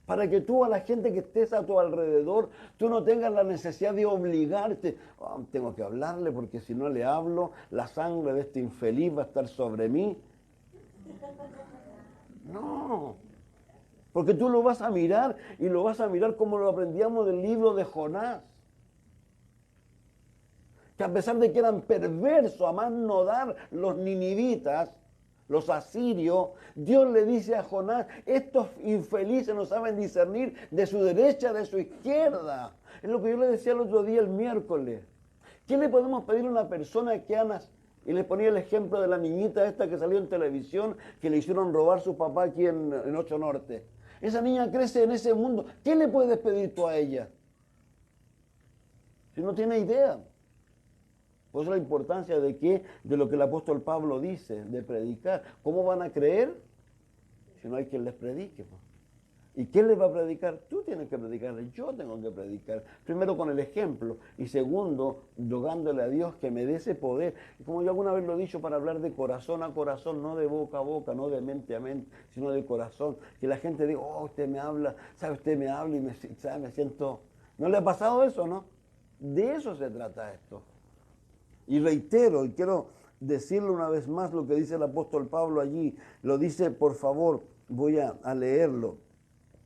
Para que tú a la gente que estés a tu alrededor, tú no tengas la necesidad de obligarte. Oh, tengo que hablarle porque si no le hablo, la sangre de este infeliz va a estar sobre mí. No, porque tú lo vas a mirar y lo vas a mirar como lo aprendíamos del libro de Jonás. Que a pesar de que eran perversos, a más no dar los ninivitas, los asirios, Dios le dice a Jonás, estos infelices no saben discernir de su derecha, de su izquierda. Es lo que yo le decía el otro día, el miércoles. ¿Qué le podemos pedir a una persona que ama? Y les ponía el ejemplo de la niñita esta que salió en televisión, que le hicieron robar su papá aquí en 8 Norte. Esa niña crece en ese mundo. ¿Qué le puedes pedir tú a ella? Si no tiene idea. Por eso la importancia de lo que el apóstol Pablo dice, de predicar. ¿Cómo van a creer si no hay quien les predique? ¿Y quién les va a predicar? Tú tienes que predicarles, yo tengo que predicar. Primero con el ejemplo y segundo, rogándole a Dios que me dé ese poder. Y como yo alguna vez lo he dicho, para hablar de corazón a corazón, no de boca a boca, no de mente a mente, sino de corazón. Que la gente diga, oh, usted me habla, sabe, usted me habla y me siento... ¿No le ha pasado eso, no? De eso se trata esto. Y reitero, y quiero decirle una vez más lo que dice el apóstol Pablo allí. Lo dice, por favor, voy a leerlo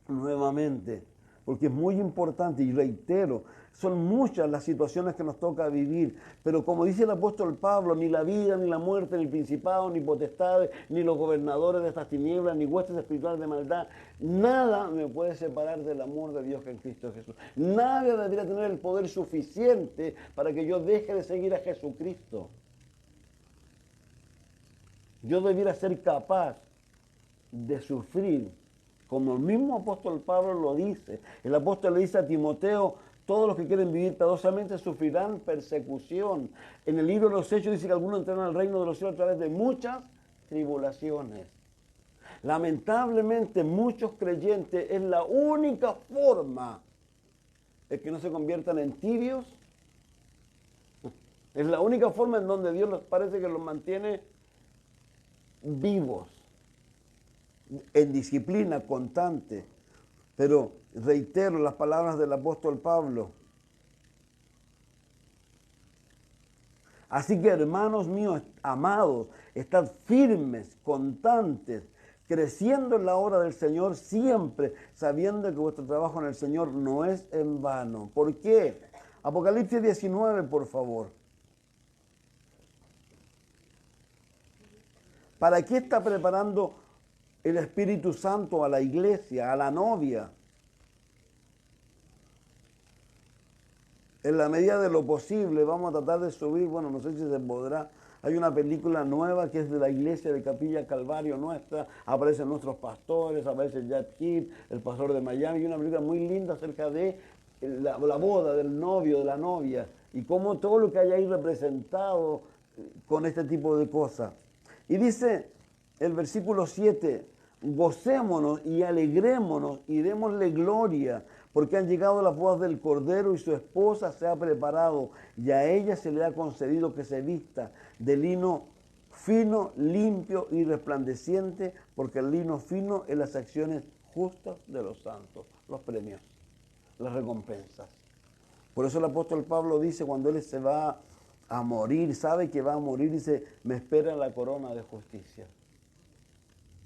nuevamente, porque es muy importante y reitero, son muchas las situaciones que nos toca vivir, pero como dice el apóstol Pablo, ni la vida, ni la muerte, ni el principado, ni potestades, ni los gobernadores de estas tinieblas, ni huestes espirituales de maldad, nada me puede separar del amor de Dios que en Cristo Jesús. Nadie debería tener el poder suficiente para que yo deje de seguir a Jesucristo. Yo debiera ser capaz de sufrir, como el mismo apóstol Pablo lo dice. El apóstol le dice a Timoteo, todos los que quieren vivir piadosamente sufrirán persecución. En el libro de los Hechos dice que algunos entrarán al reino de los cielos a través de muchas tribulaciones. Lamentablemente, muchos creyentes es la única forma de que no se conviertan en tibios. Es la única forma en donde Dios les parece que los mantiene vivos, en disciplina constante. Pero reitero las palabras del apóstol Pablo. Así que, hermanos míos, amados, estad firmes, constantes, creciendo en la obra del Señor siempre, sabiendo que vuestro trabajo en el Señor no es en vano. ¿Por qué? Apocalipsis 19, por favor. ¿Para qué está preparando el Espíritu Santo a la iglesia, a la novia? En la medida de lo posible vamos a tratar de subir, bueno, no sé si se podrá. Hay una película nueva que es de la iglesia de Capilla Calvario nuestra, aparecen nuestros pastores, aparece Jack Heath, el pastor de Miami, y una película muy linda acerca de la boda del novio, de la novia, y cómo todo lo que hay ahí representado con este tipo de cosas. Y dice el versículo 7, gocémonos y alegrémonos y démosle gloria, porque han llegado las bodas del Cordero y su esposa se ha preparado, y a ella se le ha concedido que se vista de lino fino, limpio y resplandeciente, porque el lino fino es las acciones justas de los santos, los premios, las recompensas. Por eso el apóstol Pablo dice, cuando él se va a morir, sabe que va a morir, dice, me espera la corona de justicia.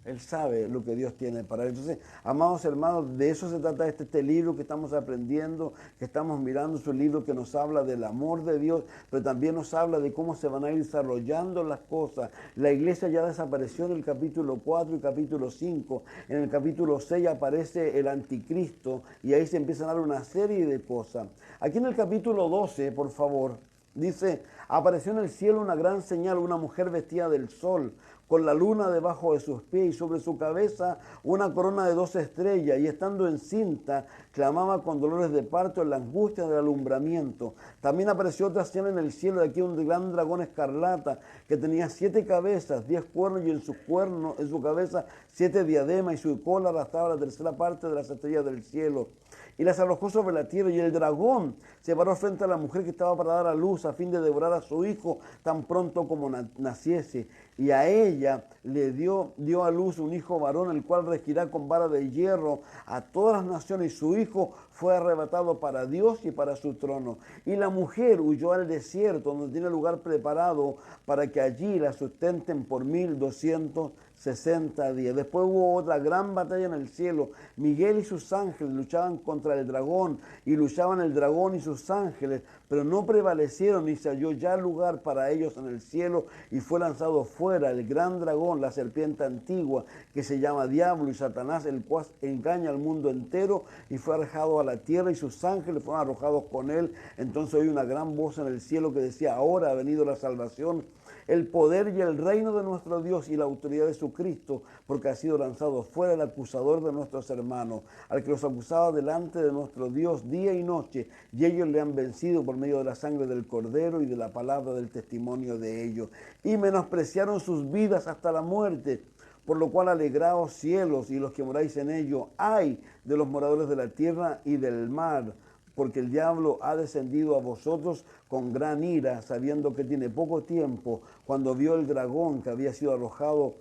Él sabe lo que Dios tiene para él. Entonces, amados hermanos, de eso se trata este libro que estamos aprendiendo, que estamos mirando, es un libro que nos habla del amor de Dios, pero también nos habla de cómo se van a ir desarrollando las cosas. La iglesia ya desapareció en el capítulo 4 y capítulo 5. En el capítulo 6 aparece el anticristo y ahí se empiezan a dar una serie de cosas. Aquí en el capítulo 12, por favor, dice, Apareció en el cielo una gran señal, una mujer vestida del sol, con la luna debajo de sus pies y sobre su cabeza una corona de 12 estrellas, y estando encinta, clamaba con dolores de parto en la angustia del alumbramiento. También apareció otra señal en el cielo, de aquí un gran dragón escarlata, que tenía 7 cabezas, 10 cuernos, y en su cabeza 7 diademas, y su cola arrastraba la tercera parte de las estrellas del cielo. Y las arrojó sobre la tierra, y el dragón se paró frente a la mujer que estaba para dar a luz, a fin de devorar a su hijo tan pronto como naciese. Y a ella le dio a luz un hijo varón, el cual regirá con vara de hierro a todas las naciones, y su hijo fue arrebatado para Dios y para su trono. Y la mujer huyó al desierto, donde tiene lugar preparado para que allí la sustenten por 1260 días. Después hubo otra gran batalla en el cielo. Miguel y sus ángeles luchaban contra el dragón, y luchaban el dragón y sus ángeles, pero no prevalecieron, ni se halló ya lugar para ellos en el cielo, y fue lanzado fuera el gran dragón, la serpiente antigua, que se llama Diablo y Satanás, el cual engaña al mundo entero, y fue arrojado a la tierra, y sus ángeles fueron arrojados con él. Entonces oí una gran voz en el cielo que decía: ahora ha venido la salvación, el poder y el reino de nuestro Dios y la autoridad de su Cristo, porque ha sido lanzado fuera el acusador de nuestros hermanos, al que los acusaba delante de nuestro Dios día y noche, y ellos le han vencido por medio de la sangre del Cordero y de la palabra del testimonio de ellos, y menospreciaron sus vidas hasta la muerte. Por lo cual alegraos cielos y los que moráis en ellos, ay de los moradores de la tierra y del mar, porque el diablo ha descendido a vosotros con gran ira, sabiendo que tiene poco tiempo. Cuando vio el dragón que había sido arrojado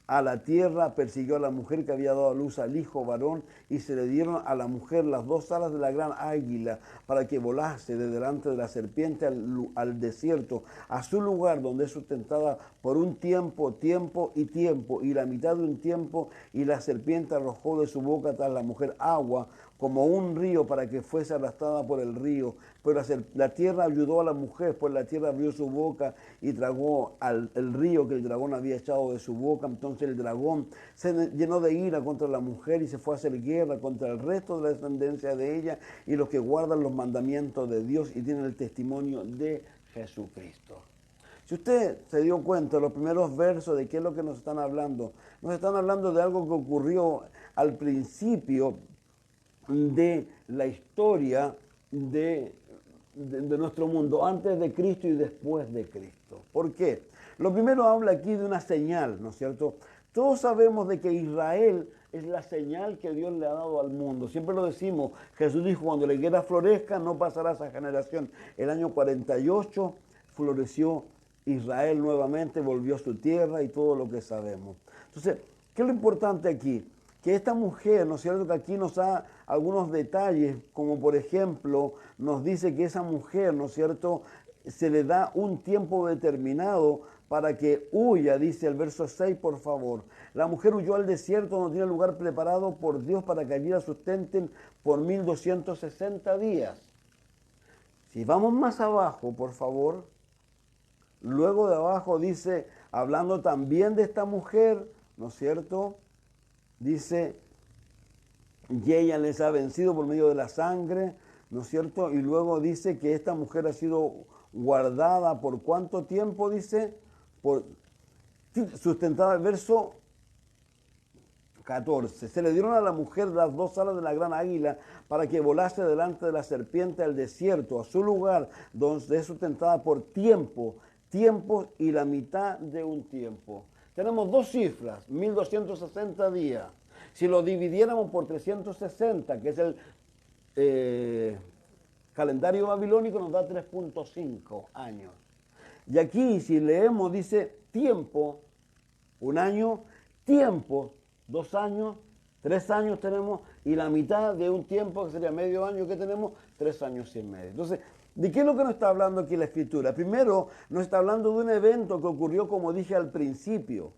a la tierra, persiguió a la mujer que había dado a luz al hijo varón, y se le dieron a la mujer las 2 alas de la gran águila, para que volase de delante de la serpiente al desierto, a su lugar donde es sustentada por un tiempo, tiempo y tiempo, y la mitad de un tiempo, y la serpiente arrojó de su boca tras la mujer agua, como un río, para que fuese arrastrada por el río. Pero la tierra ayudó a la mujer, pues la tierra abrió su boca y tragó el río que el dragón había echado de su boca. Entonces el dragón se llenó de ira contra la mujer y se fue a hacer guerra contra el resto de la descendencia de ella y los que guardan los mandamientos de Dios y tienen el testimonio de Jesucristo. Si usted se dio cuenta, los primeros versos de qué es lo que nos están hablando de algo que ocurrió al principio de la historia de nuestro mundo, antes de Cristo y después de Cristo. ¿Por qué? Lo primero habla aquí de una señal, ¿no es cierto? Todos sabemos de que Israel es la señal que Dios le ha dado al mundo. Siempre lo decimos. Jesús dijo: cuando la higuera florezca, no pasará esa generación. El año 48 floreció Israel nuevamente, volvió a su tierra y todo lo que sabemos. Entonces, ¿qué es lo importante aquí? Que esta mujer, ¿no es cierto?, que aquí nos da algunos detalles, como por ejemplo, nos dice que esa mujer, ¿no es cierto?, se le da un tiempo determinado para que huya, dice el verso 6, por favor. La mujer huyó al desierto, donde tiene lugar preparado por Dios para que allí la sustenten por 1260 días. Si vamos más abajo, por favor, luego de abajo dice, hablando también de esta mujer, ¿no es cierto?, dice, y ella les ha vencido por medio de la sangre, ¿no es cierto? Y luego dice que esta mujer ha sido guardada por ¿cuánto tiempo? Dice, sustentada, el verso 14. Se le dieron a la mujer las 2 alas de la gran águila para que volase delante de la serpiente al desierto, a su lugar, donde es sustentada por tiempo y la mitad de un tiempo. Tenemos 2 cifras, 1260 días. Si lo dividiéramos por 360, que es el calendario babilónico, nos da 3.5 años. Y aquí, si leemos, dice tiempo, 1 año, tiempo, 2 años, 3 años tenemos, y la mitad de un tiempo, que sería medio año, que tenemos 3 años y medio. Entonces, ¿de qué es lo que nos está hablando aquí la Escritura? Primero, nos está hablando de un evento que ocurrió, como dije al principio.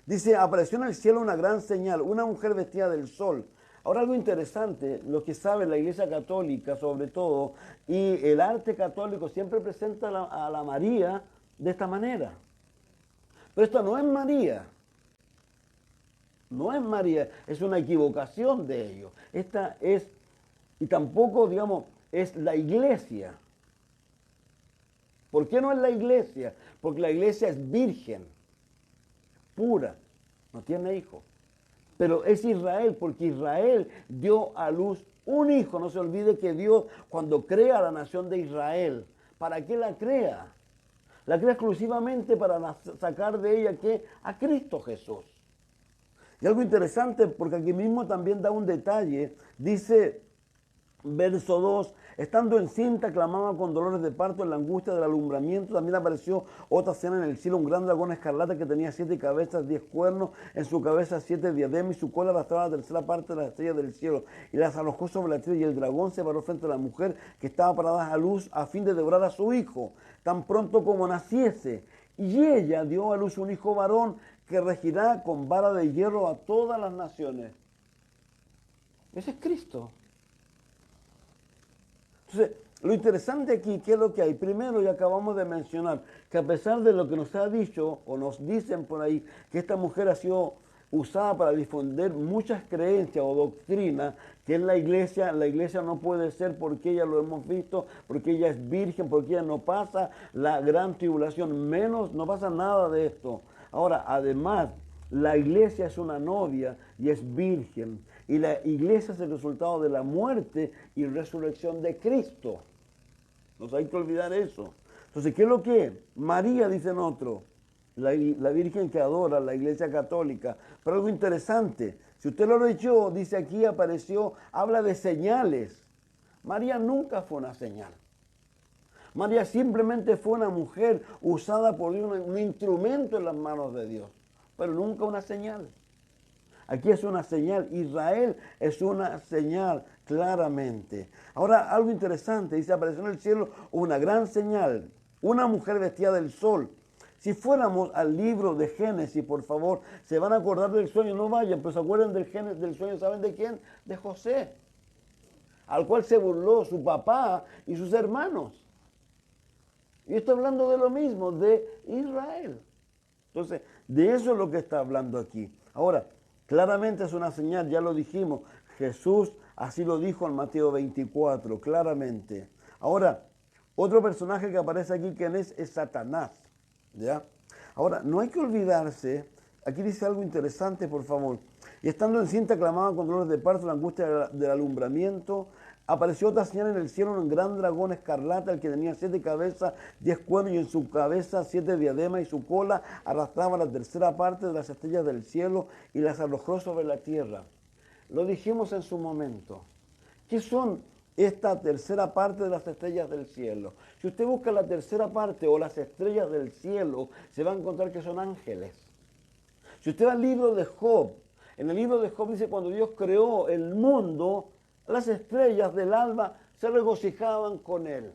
Dice, apareció en el cielo una gran señal, una mujer vestida del sol. Ahora algo interesante, lo que sabe la Iglesia Católica sobre todo, y el arte católico siempre presenta a la María de esta manera. Pero esto no es María. No es María, es una equivocación de ellos. Esta es, y tampoco, digamos, es la Iglesia. ¿Por qué no es la iglesia? Porque la iglesia es virgen, pura, no tiene hijo. Pero es Israel, porque Israel dio a luz un hijo. No se olvide que Dios, cuando crea la nación de Israel, ¿para qué la crea? La crea exclusivamente para sacar de ella ¿qué? A Cristo Jesús. Y algo interesante, porque aquí mismo también da un detalle, dice verso 2, estando encinta clamaba con dolores de parto en la angustia del alumbramiento. También apareció otra escena en el cielo, un gran dragón escarlata que tenía 7 cabezas, 10 cuernos, en su cabeza 7 diademas y su cola arrastraba la tercera parte de las estrellas del cielo y las arrojó sobre la tierra, y el dragón se paró frente a la mujer que estaba para dar a luz a fin de devorar a su hijo tan pronto como naciese, y ella dio a luz un hijo varón que regirá con vara de hierro a todas las naciones. Ese es Cristo. Entonces, lo interesante aquí, ¿qué es lo que hay? Primero, ya acabamos de mencionar que a pesar de lo que nos ha dicho o nos dicen por ahí, que esta mujer ha sido usada para difundir muchas creencias o doctrinas, que en la iglesia no puede ser porque ella lo hemos visto, porque ella es virgen, porque ella no pasa la gran tribulación, menos, no pasa nada de esto. Ahora, además, la iglesia es una novia y es virgen. Y la iglesia es el resultado de la muerte y resurrección de Cristo. No hay que olvidar eso. Entonces, ¿qué es lo que es? María, dicen otros, la virgen que adora, la iglesia católica. Pero algo interesante, si usted lo leyó, dice aquí apareció, habla de señales. María nunca fue una señal. María simplemente fue una mujer usada por Dios, un instrumento en las manos de Dios, pero nunca una señal. Aquí es una señal, Israel es una señal, claramente. Ahora, algo interesante, dice, apareció en el cielo una gran señal, una mujer vestida del sol. Si fuéramos al libro de Génesis, por favor, se van a acordar del sueño, no vayan, pero se acuerdan del sueño, ¿saben de quién? De José, al cual se burló su papá y sus hermanos. Y estoy hablando de lo mismo, de Israel. Entonces, de eso es lo que está hablando aquí. Ahora, claramente es una señal, ya lo dijimos. Jesús así lo dijo en Mateo 24, claramente. Ahora, otro personaje que aparece aquí, ¿quién es? Es Satanás. ¿Ya? Ahora, no hay que olvidarse, aquí dice algo interesante, por favor. Y estando encinta clamaba con dolores de parto, la angustia del alumbramiento. Apareció otra señal en el cielo, un gran dragón escarlata, el que tenía 7 cabezas, 10 cuernos, y en su cabeza 7 diademas, y su cola arrastraba la tercera parte de las estrellas del cielo y las arrojó sobre la tierra. Lo dijimos en su momento. ¿Qué son esta tercera parte de las estrellas del cielo? Si usted busca la tercera parte o las estrellas del cielo, se va a encontrar que son ángeles. Si usted va al libro de Job, en el libro de Job dice, cuando Dios creó el mundo, las estrellas del alba se regocijaban con él.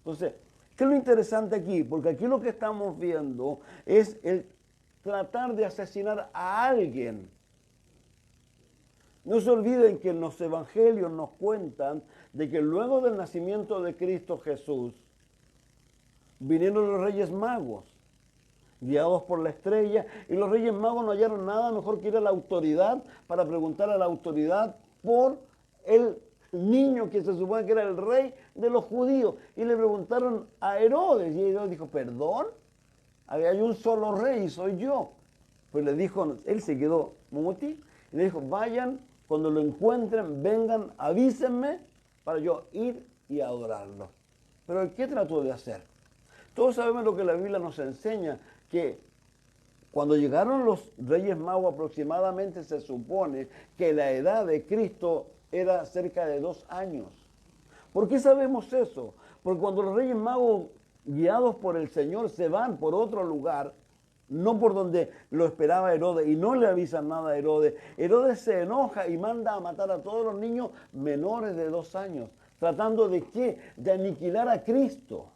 Entonces, ¿qué es lo interesante aquí? Porque aquí lo que estamos viendo es el tratar de asesinar a alguien. No se olviden que en los evangelios nos cuentan de que luego del nacimiento de Cristo Jesús, vinieron los reyes magos, guiados por la estrella, y los reyes magos no hallaron nada mejor que ir a la autoridad para preguntar a la autoridad por el niño que se supone que era el rey de los judíos. Y le preguntaron a Herodes, y Herodes dijo, ¿perdón? Hay un solo rey, soy yo. Pues le dijo, él se quedó muti, y le dijo, vayan, cuando lo encuentren, vengan, avísenme para yo ir y adorarlo. Pero ¿qué trató de hacer? Todos sabemos lo que la Biblia nos enseña, que cuando llegaron los reyes magos aproximadamente se supone que la edad de Cristo era cerca de 2 años. ¿Por qué sabemos eso? Porque cuando los reyes magos, guiados por el Señor, se van por otro lugar, no por donde lo esperaba Herodes, y no le avisan nada a Herodes, Herodes se enoja y manda a matar a todos los niños menores de 2 años, tratando de ¿qué? De aniquilar a Cristo.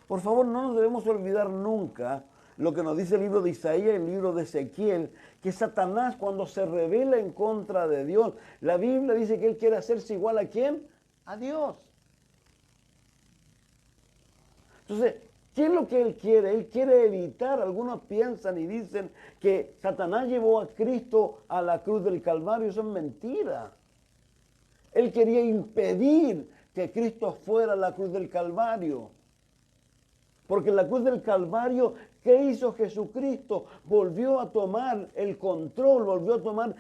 Por favor, no nos debemos olvidar nunca lo que nos dice el libro de Isaías y el libro de Ezequiel, que Satanás, cuando se revela en contra de Dios, la Biblia dice que él quiere hacerse igual a ¿quién? A Dios. Entonces, ¿qué es lo que él quiere? Él quiere evitar, algunos piensan y dicen que Satanás llevó a Cristo a la cruz del Calvario. Eso es mentira. Él quería impedir que Cristo fuera a la cruz del Calvario. Porque en la cruz del Calvario, ¿qué hizo Jesucristo? Volvió a tomar el control, volvió a tomar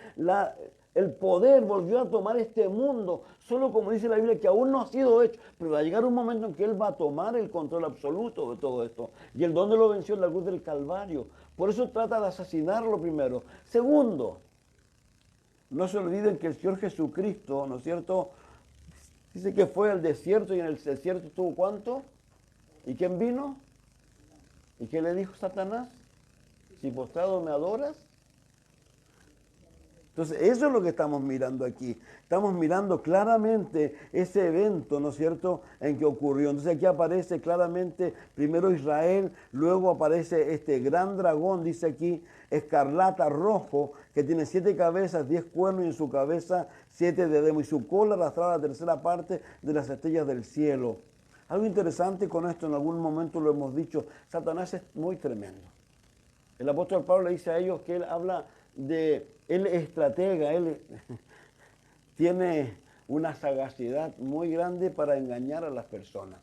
el poder, volvió a tomar este mundo. Solo como dice la Biblia, que aún no ha sido hecho, pero va a llegar un momento en que Él va a tomar el control absoluto de todo esto. ¿Y el dónde lo venció? En la cruz del Calvario. Por eso trata de asesinarlo primero. Segundo, no se olviden que el Señor Jesucristo, ¿no es cierto?, dice que fue al desierto y en el desierto estuvo ¿cuánto? ¿Y quién vino? ¿Y qué le dijo Satanás? Si postrado me adoras. Entonces, eso es lo que estamos mirando aquí. Estamos mirando claramente ese evento, ¿no es cierto?, en que ocurrió. Entonces aquí aparece claramente primero Israel, luego aparece este gran dragón, dice aquí, escarlata rojo, que tiene 7 cabezas, 10 cuernos y en su cabeza 7 diademas, y su cola arrastraba la tercera parte de las estrellas del cielo. Algo interesante con esto, en algún momento lo hemos dicho, Satanás es muy tremendo. El apóstol Pablo le dice a ellos que él habla él es estratega, él tiene una sagacidad muy grande para engañar a las personas.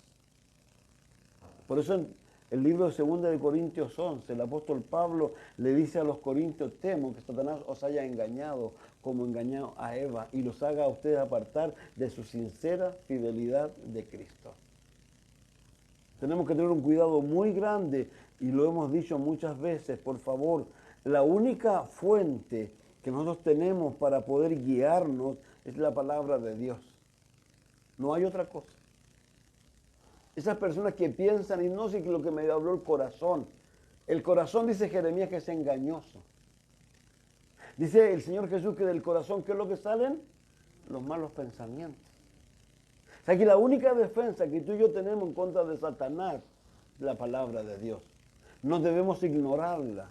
Por eso en el libro de 2 de Corintios 11, el apóstol Pablo le dice a los corintios, temo que Satanás os haya engañado como engañado a Eva y los haga a ustedes apartar de su sincera fidelidad de Cristo. Tenemos que tener un cuidado muy grande y lo hemos dicho muchas veces, por favor, la única fuente que nosotros tenemos para poder guiarnos es la palabra de Dios. No hay otra cosa. Esas personas que piensan y no sé lo que me habló el corazón. El corazón, dice Jeremías, que es engañoso. Dice el Señor Jesús que del corazón, ¿qué es lo que salen? Los malos pensamientos. O sea que la única defensa que tú y yo tenemos en contra de Satanás es la palabra de Dios. No debemos ignorarla.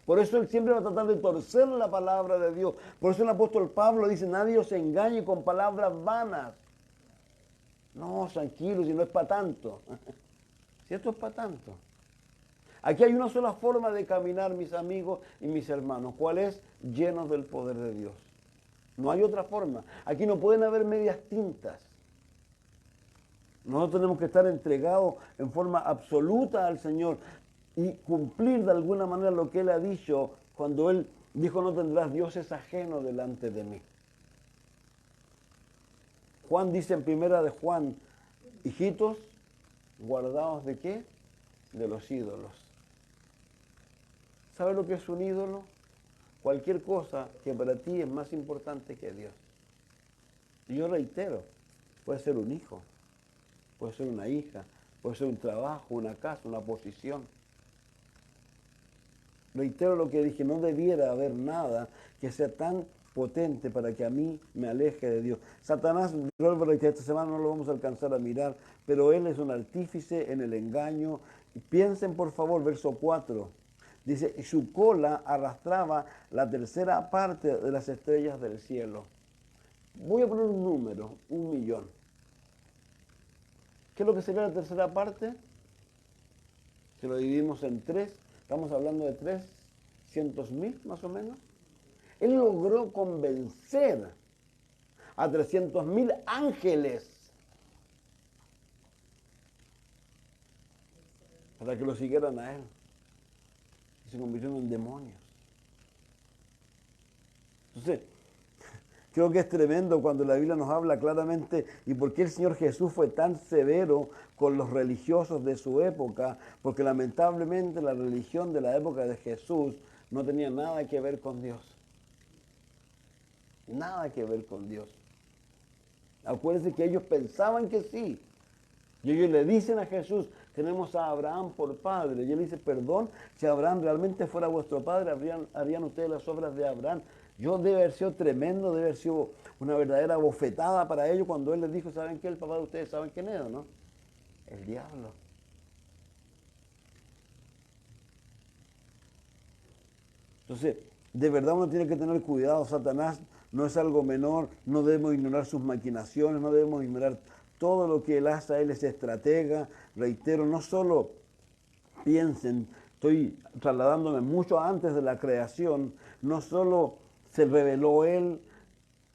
Por eso él siempre va a tratar de torcer la palabra de Dios. Por eso el apóstol Pablo dice, nadie os engañe con palabras vanas. No, tranquilo, si no es para tanto. Si esto es para tanto. Aquí hay una sola forma de caminar, mis amigos y mis hermanos. ¿Cuál es? Llenos del poder de Dios. No hay otra forma. Aquí no pueden haber medias tintas. Nosotros tenemos que estar entregados en forma absoluta al Señor y cumplir de alguna manera lo que Él ha dicho cuando Él dijo, no tendrás dioses ajenos delante de mí. Juan dice en primera de Juan, hijitos, guardaos ¿de qué? De los ídolos. ¿Sabes lo que es un ídolo? Cualquier cosa que para ti es más importante que Dios. Y yo reitero, puede ser un hijo, puede ser una hija, puede ser un trabajo, una casa, una posición. Reitero lo que dije, no debiera haber nada que sea tan potente para que a mí me aleje de Dios. Satanás, esta semana no lo vamos a alcanzar a mirar, pero él es un artífice en el engaño. Piensen por favor, verso 4, dice, y su cola arrastraba la tercera parte de las estrellas del cielo. Voy a poner un número, 1.000.000. ¿Qué es lo que sería la tercera parte? Si lo dividimos en 3, estamos hablando de 300.000 más o menos. Él logró convencer a 300.000 ángeles para que lo siguieran a él. Y se convirtieron en demonios. Entonces, creo que es tremendo cuando la Biblia nos habla claramente y por qué el Señor Jesús fue tan severo con los religiosos de su época, porque lamentablemente la religión de la época de Jesús no tenía nada que ver con Dios. Nada que ver con Dios. Acuérdense que ellos pensaban que sí. Y ellos le dicen a Jesús, tenemos a Abraham por padre. Y él dice, perdón, si Abraham realmente fuera vuestro padre, harían ustedes las obras de Abraham. Debe haber sido tremendo, debe haber sido una verdadera bofetada para ellos cuando él les dijo, ¿saben qué? El papá de ustedes, ¿saben quién es, no? El diablo. Entonces, de verdad uno tiene que tener cuidado. Satanás no es algo menor, no debemos ignorar sus maquinaciones, no debemos ignorar todo lo que él hace. Él es estratega, reitero, no solo piensen, estoy trasladándome mucho antes de la creación, no solo se reveló él,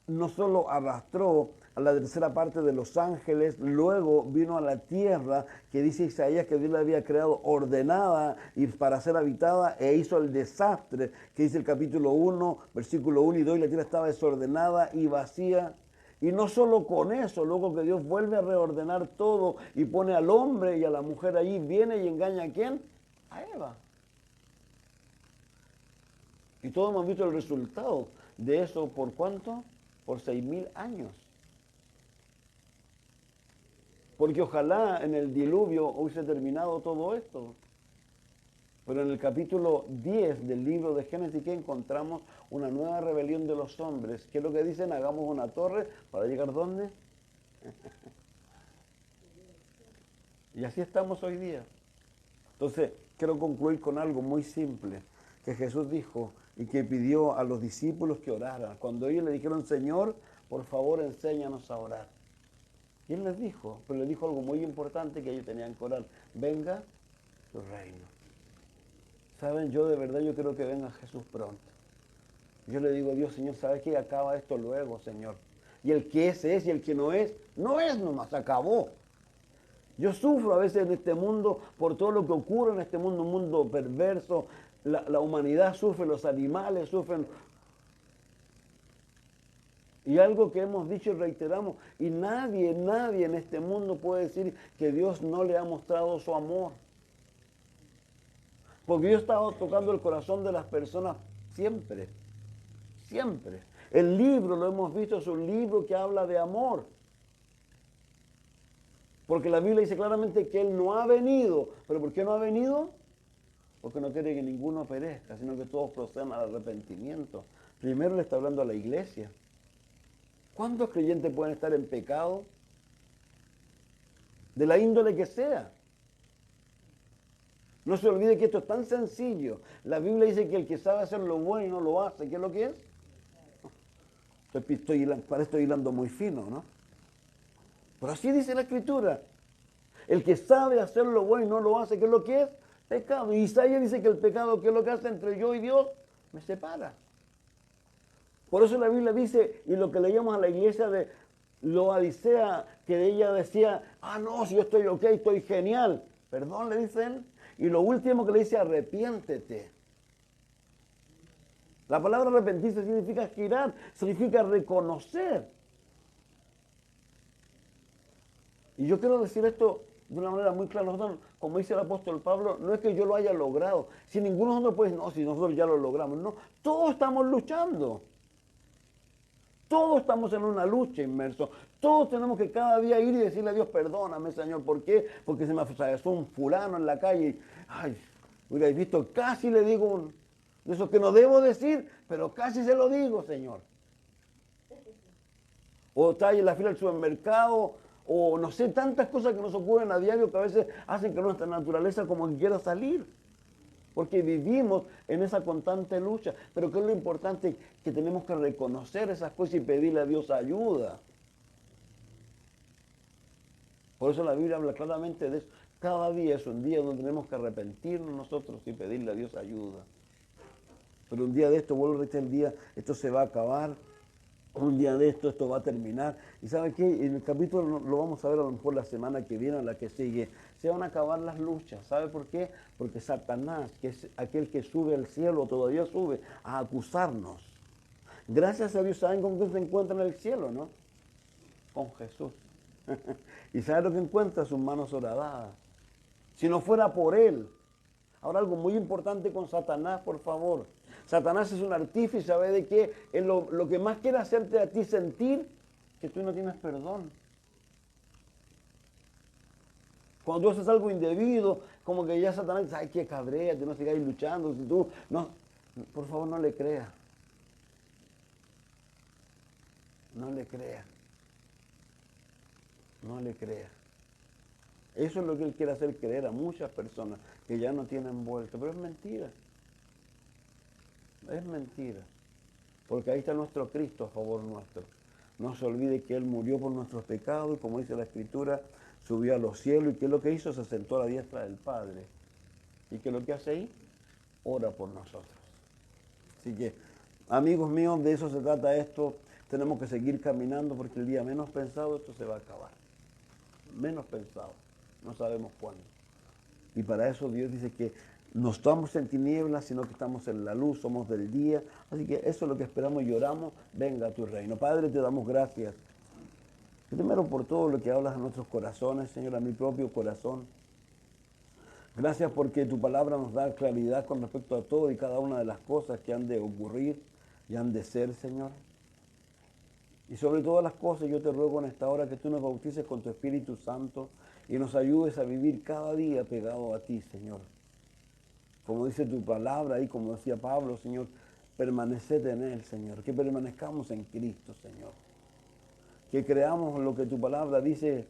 no solo arrastró, a la tercera parte de los ángeles, luego vino a la tierra, que dice Isaías que Dios la había creado ordenada y para ser habitada, e hizo el desastre, que dice el capítulo 1, versículo 1 y 2, y la tierra estaba desordenada y vacía. Y no solo con eso, luego que Dios vuelve a reordenar todo y pone al hombre y a la mujer allí, viene y engaña ¿a quién? A Eva. Y todos hemos visto el resultado de eso, ¿por cuánto? Por 6.000 años. Porque ojalá en el diluvio hubiese terminado todo esto. Pero en el capítulo 10 del libro de Génesis, ¿qué encontramos? Una nueva rebelión de los hombres. ¿Qué es lo que dicen? Hagamos una torre para llegar ¿dónde? Y así estamos hoy día. Entonces, quiero concluir con algo muy simple que Jesús dijo y que pidió a los discípulos que oraran. Cuando ellos le dijeron, Señor, por favor, enséñanos a orar. Y Él les dijo, pero les dijo algo muy importante que ellos tenían que orar. Venga tu reino. ¿Saben? Yo de verdad, yo creo que venga Jesús pronto. Yo le digo a Dios, Señor, ¿sabes qué? Acaba esto luego, Señor. Y el que es y el que no es nomás, acabó. Yo sufro a veces en este mundo por todo lo que ocurre en este mundo, un mundo perverso. La humanidad sufre, los animales sufren. Y algo que hemos dicho y reiteramos, y nadie en este mundo puede decir que Dios no le ha mostrado su amor. Porque Dios está tocando el corazón de las personas siempre, siempre. El libro, lo hemos visto, es un libro que habla de amor. Porque la Biblia dice claramente que Él no ha venido. ¿Pero por qué no ha venido? Porque no quiere que ninguno perezca, sino que todos procedan al arrepentimiento. Primero le está hablando a la iglesia. ¿Cuántos creyentes pueden estar en pecado? De la índole que sea. No se olvide que esto es tan sencillo. La Biblia dice que el que sabe hacer lo bueno y no lo hace, ¿qué es lo que es? Estoy hilando muy fino, ¿no? Pero así dice la Escritura. El que sabe hacer lo bueno y no lo hace, ¿qué es lo que es? Pecado. Y Isaías dice que el pecado, ¿qué es lo que hace entre yo y Dios? Me separa. Por eso la Biblia dice, y lo que leíamos a la iglesia de Laodicea, que ella decía, no, si yo estoy ok, estoy genial. Perdón, le dicen. Y lo último que le dice, arrepiéntete. La palabra arrepentirse significa girar, significa reconocer. Y yo quiero decir esto de una manera muy clara. Nosotros, como dice el apóstol Pablo, no es que yo lo haya logrado. Si ninguno de nosotros puede decir, no, si nosotros ya lo logramos. No, todos estamos luchando. Todos estamos en una lucha inmersos. Todos tenemos que cada día ir y decirle a Dios, perdóname, Señor. ¿Por qué? Porque se me atravesó un fulano en la calle. Y, hubierais visto, casi le digo de eso que no debo decir, pero casi se lo digo, Señor. O está ahí en la fila del supermercado, o no sé, tantas cosas que nos ocurren a diario que a veces hacen que nuestra naturaleza como que quiera salir. Porque vivimos en esa constante lucha. Pero ¿qué es lo importante? Que tenemos que reconocer esas cosas y pedirle a Dios ayuda. Por eso la Biblia habla claramente de eso. Cada día es un día donde tenemos que arrepentirnos nosotros y pedirle a Dios ayuda. Pero un día de esto, vuelvo a repetir el día, esto se va a acabar. Un día de esto va a terminar. ¿Y sabe qué? En el capítulo lo vamos a ver a lo mejor la semana que viene o la que sigue. Se van a acabar las luchas. ¿Sabe por qué? Porque Satanás, que es aquel que sube al cielo, todavía sube a acusarnos. Gracias a Dios, ¿saben con qué se encuentra en el cielo, no? Con Jesús. ¿Y sabe lo que encuentra? Sus manos horadadas. Si no fuera por Él. Ahora algo muy importante con Satanás, por favor. Satanás es un artífice, ¿sabe de qué? Es lo que más quiere hacerte a ti sentir que tú no tienes perdón. Cuando tú haces algo indebido, como que ya Satanás dice, ay, qué cabrea, que no sigáis luchando. Si tú, no, por favor, no le creas. No le creas. No le creas. Eso es lo que él quiere hacer creer a muchas personas que ya no tienen vuelta. Pero es mentira. Es mentira. Porque ahí está nuestro Cristo a favor nuestro. No se olvide que Él murió por nuestros pecados y como dice la Escritura, subió a los cielos y que lo que hizo se sentó a la diestra del Padre. ¿Y qué es lo que hace ahí? Ora por nosotros. Así que, amigos míos, de eso se trata esto. tenemos que seguir caminando porque el día menos pensado esto se va a acabar. Menos pensado. No sabemos cuándo. Y para eso Dios dice que no estamos en tinieblas, sino que estamos en la luz, somos del día. Así que eso es lo que esperamos y oramos, venga a tu reino. Padre, te damos gracias. Primero por todo lo que hablas a nuestros corazones, Señor, a mi propio corazón. Gracias porque tu palabra nos da claridad con respecto a todo y cada una de las cosas que han de ocurrir y han de ser, Señor. Y sobre todas las cosas yo te ruego en esta hora que tú nos bautices con tu Espíritu Santo y nos ayudes a vivir cada día pegado a ti, Señor. Como dice tu palabra y como decía Pablo, Señor, permaneced en Él, Señor. Que permanezcamos en Cristo, Señor. Que creamos lo que tu palabra dice,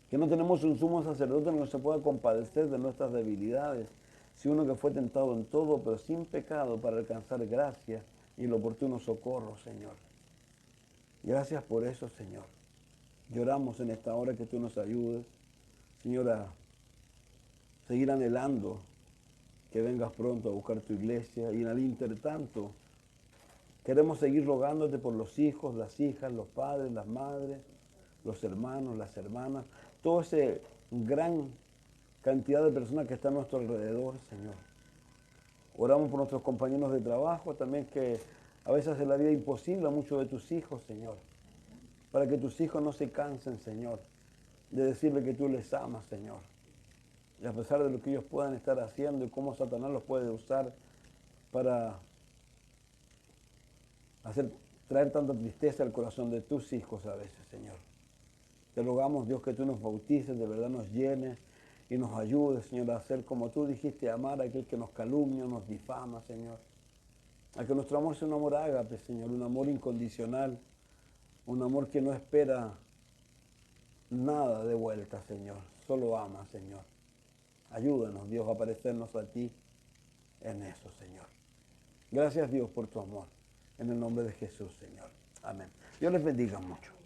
que no tenemos un sumo sacerdote que no se pueda compadecer de nuestras debilidades, si uno que fue tentado en todo, pero sin pecado, para alcanzar gracia y el oportuno socorro, Señor. Gracias por eso, Señor. Lloramos en esta hora que tú nos ayudes, Señor, a seguir anhelando que vengas pronto a buscar tu iglesia. Y en el intertanto, queremos seguir rogándote por los hijos, las hijas, los padres, las madres, los hermanos, las hermanas, toda esa gran cantidad de personas que están a nuestro alrededor, Señor. Oramos por nuestros compañeros de trabajo, también que a veces hace la vida imposible a muchos de tus hijos, Señor. Para que tus hijos no se cansen, Señor, de decirle que tú les amas, Señor. Y a pesar de lo que ellos puedan estar haciendo y cómo Satanás los puede usar para traer tanta tristeza al corazón de tus hijos a veces, Señor. Te rogamos, Dios, que tú nos bautices, de verdad nos llenes y nos ayudes, Señor, a hacer como tú dijiste, amar a aquel que nos calumnia, nos difama, Señor. A que nuestro amor sea un amor ágape, Señor, un amor incondicional, un amor que no espera nada de vuelta, Señor. Solo ama, Señor. Ayúdanos, Dios, a parecernos a ti en eso, Señor. Gracias, Dios, por tu amor. En el nombre de Jesús, Señor. Amén. Dios les bendiga mucho.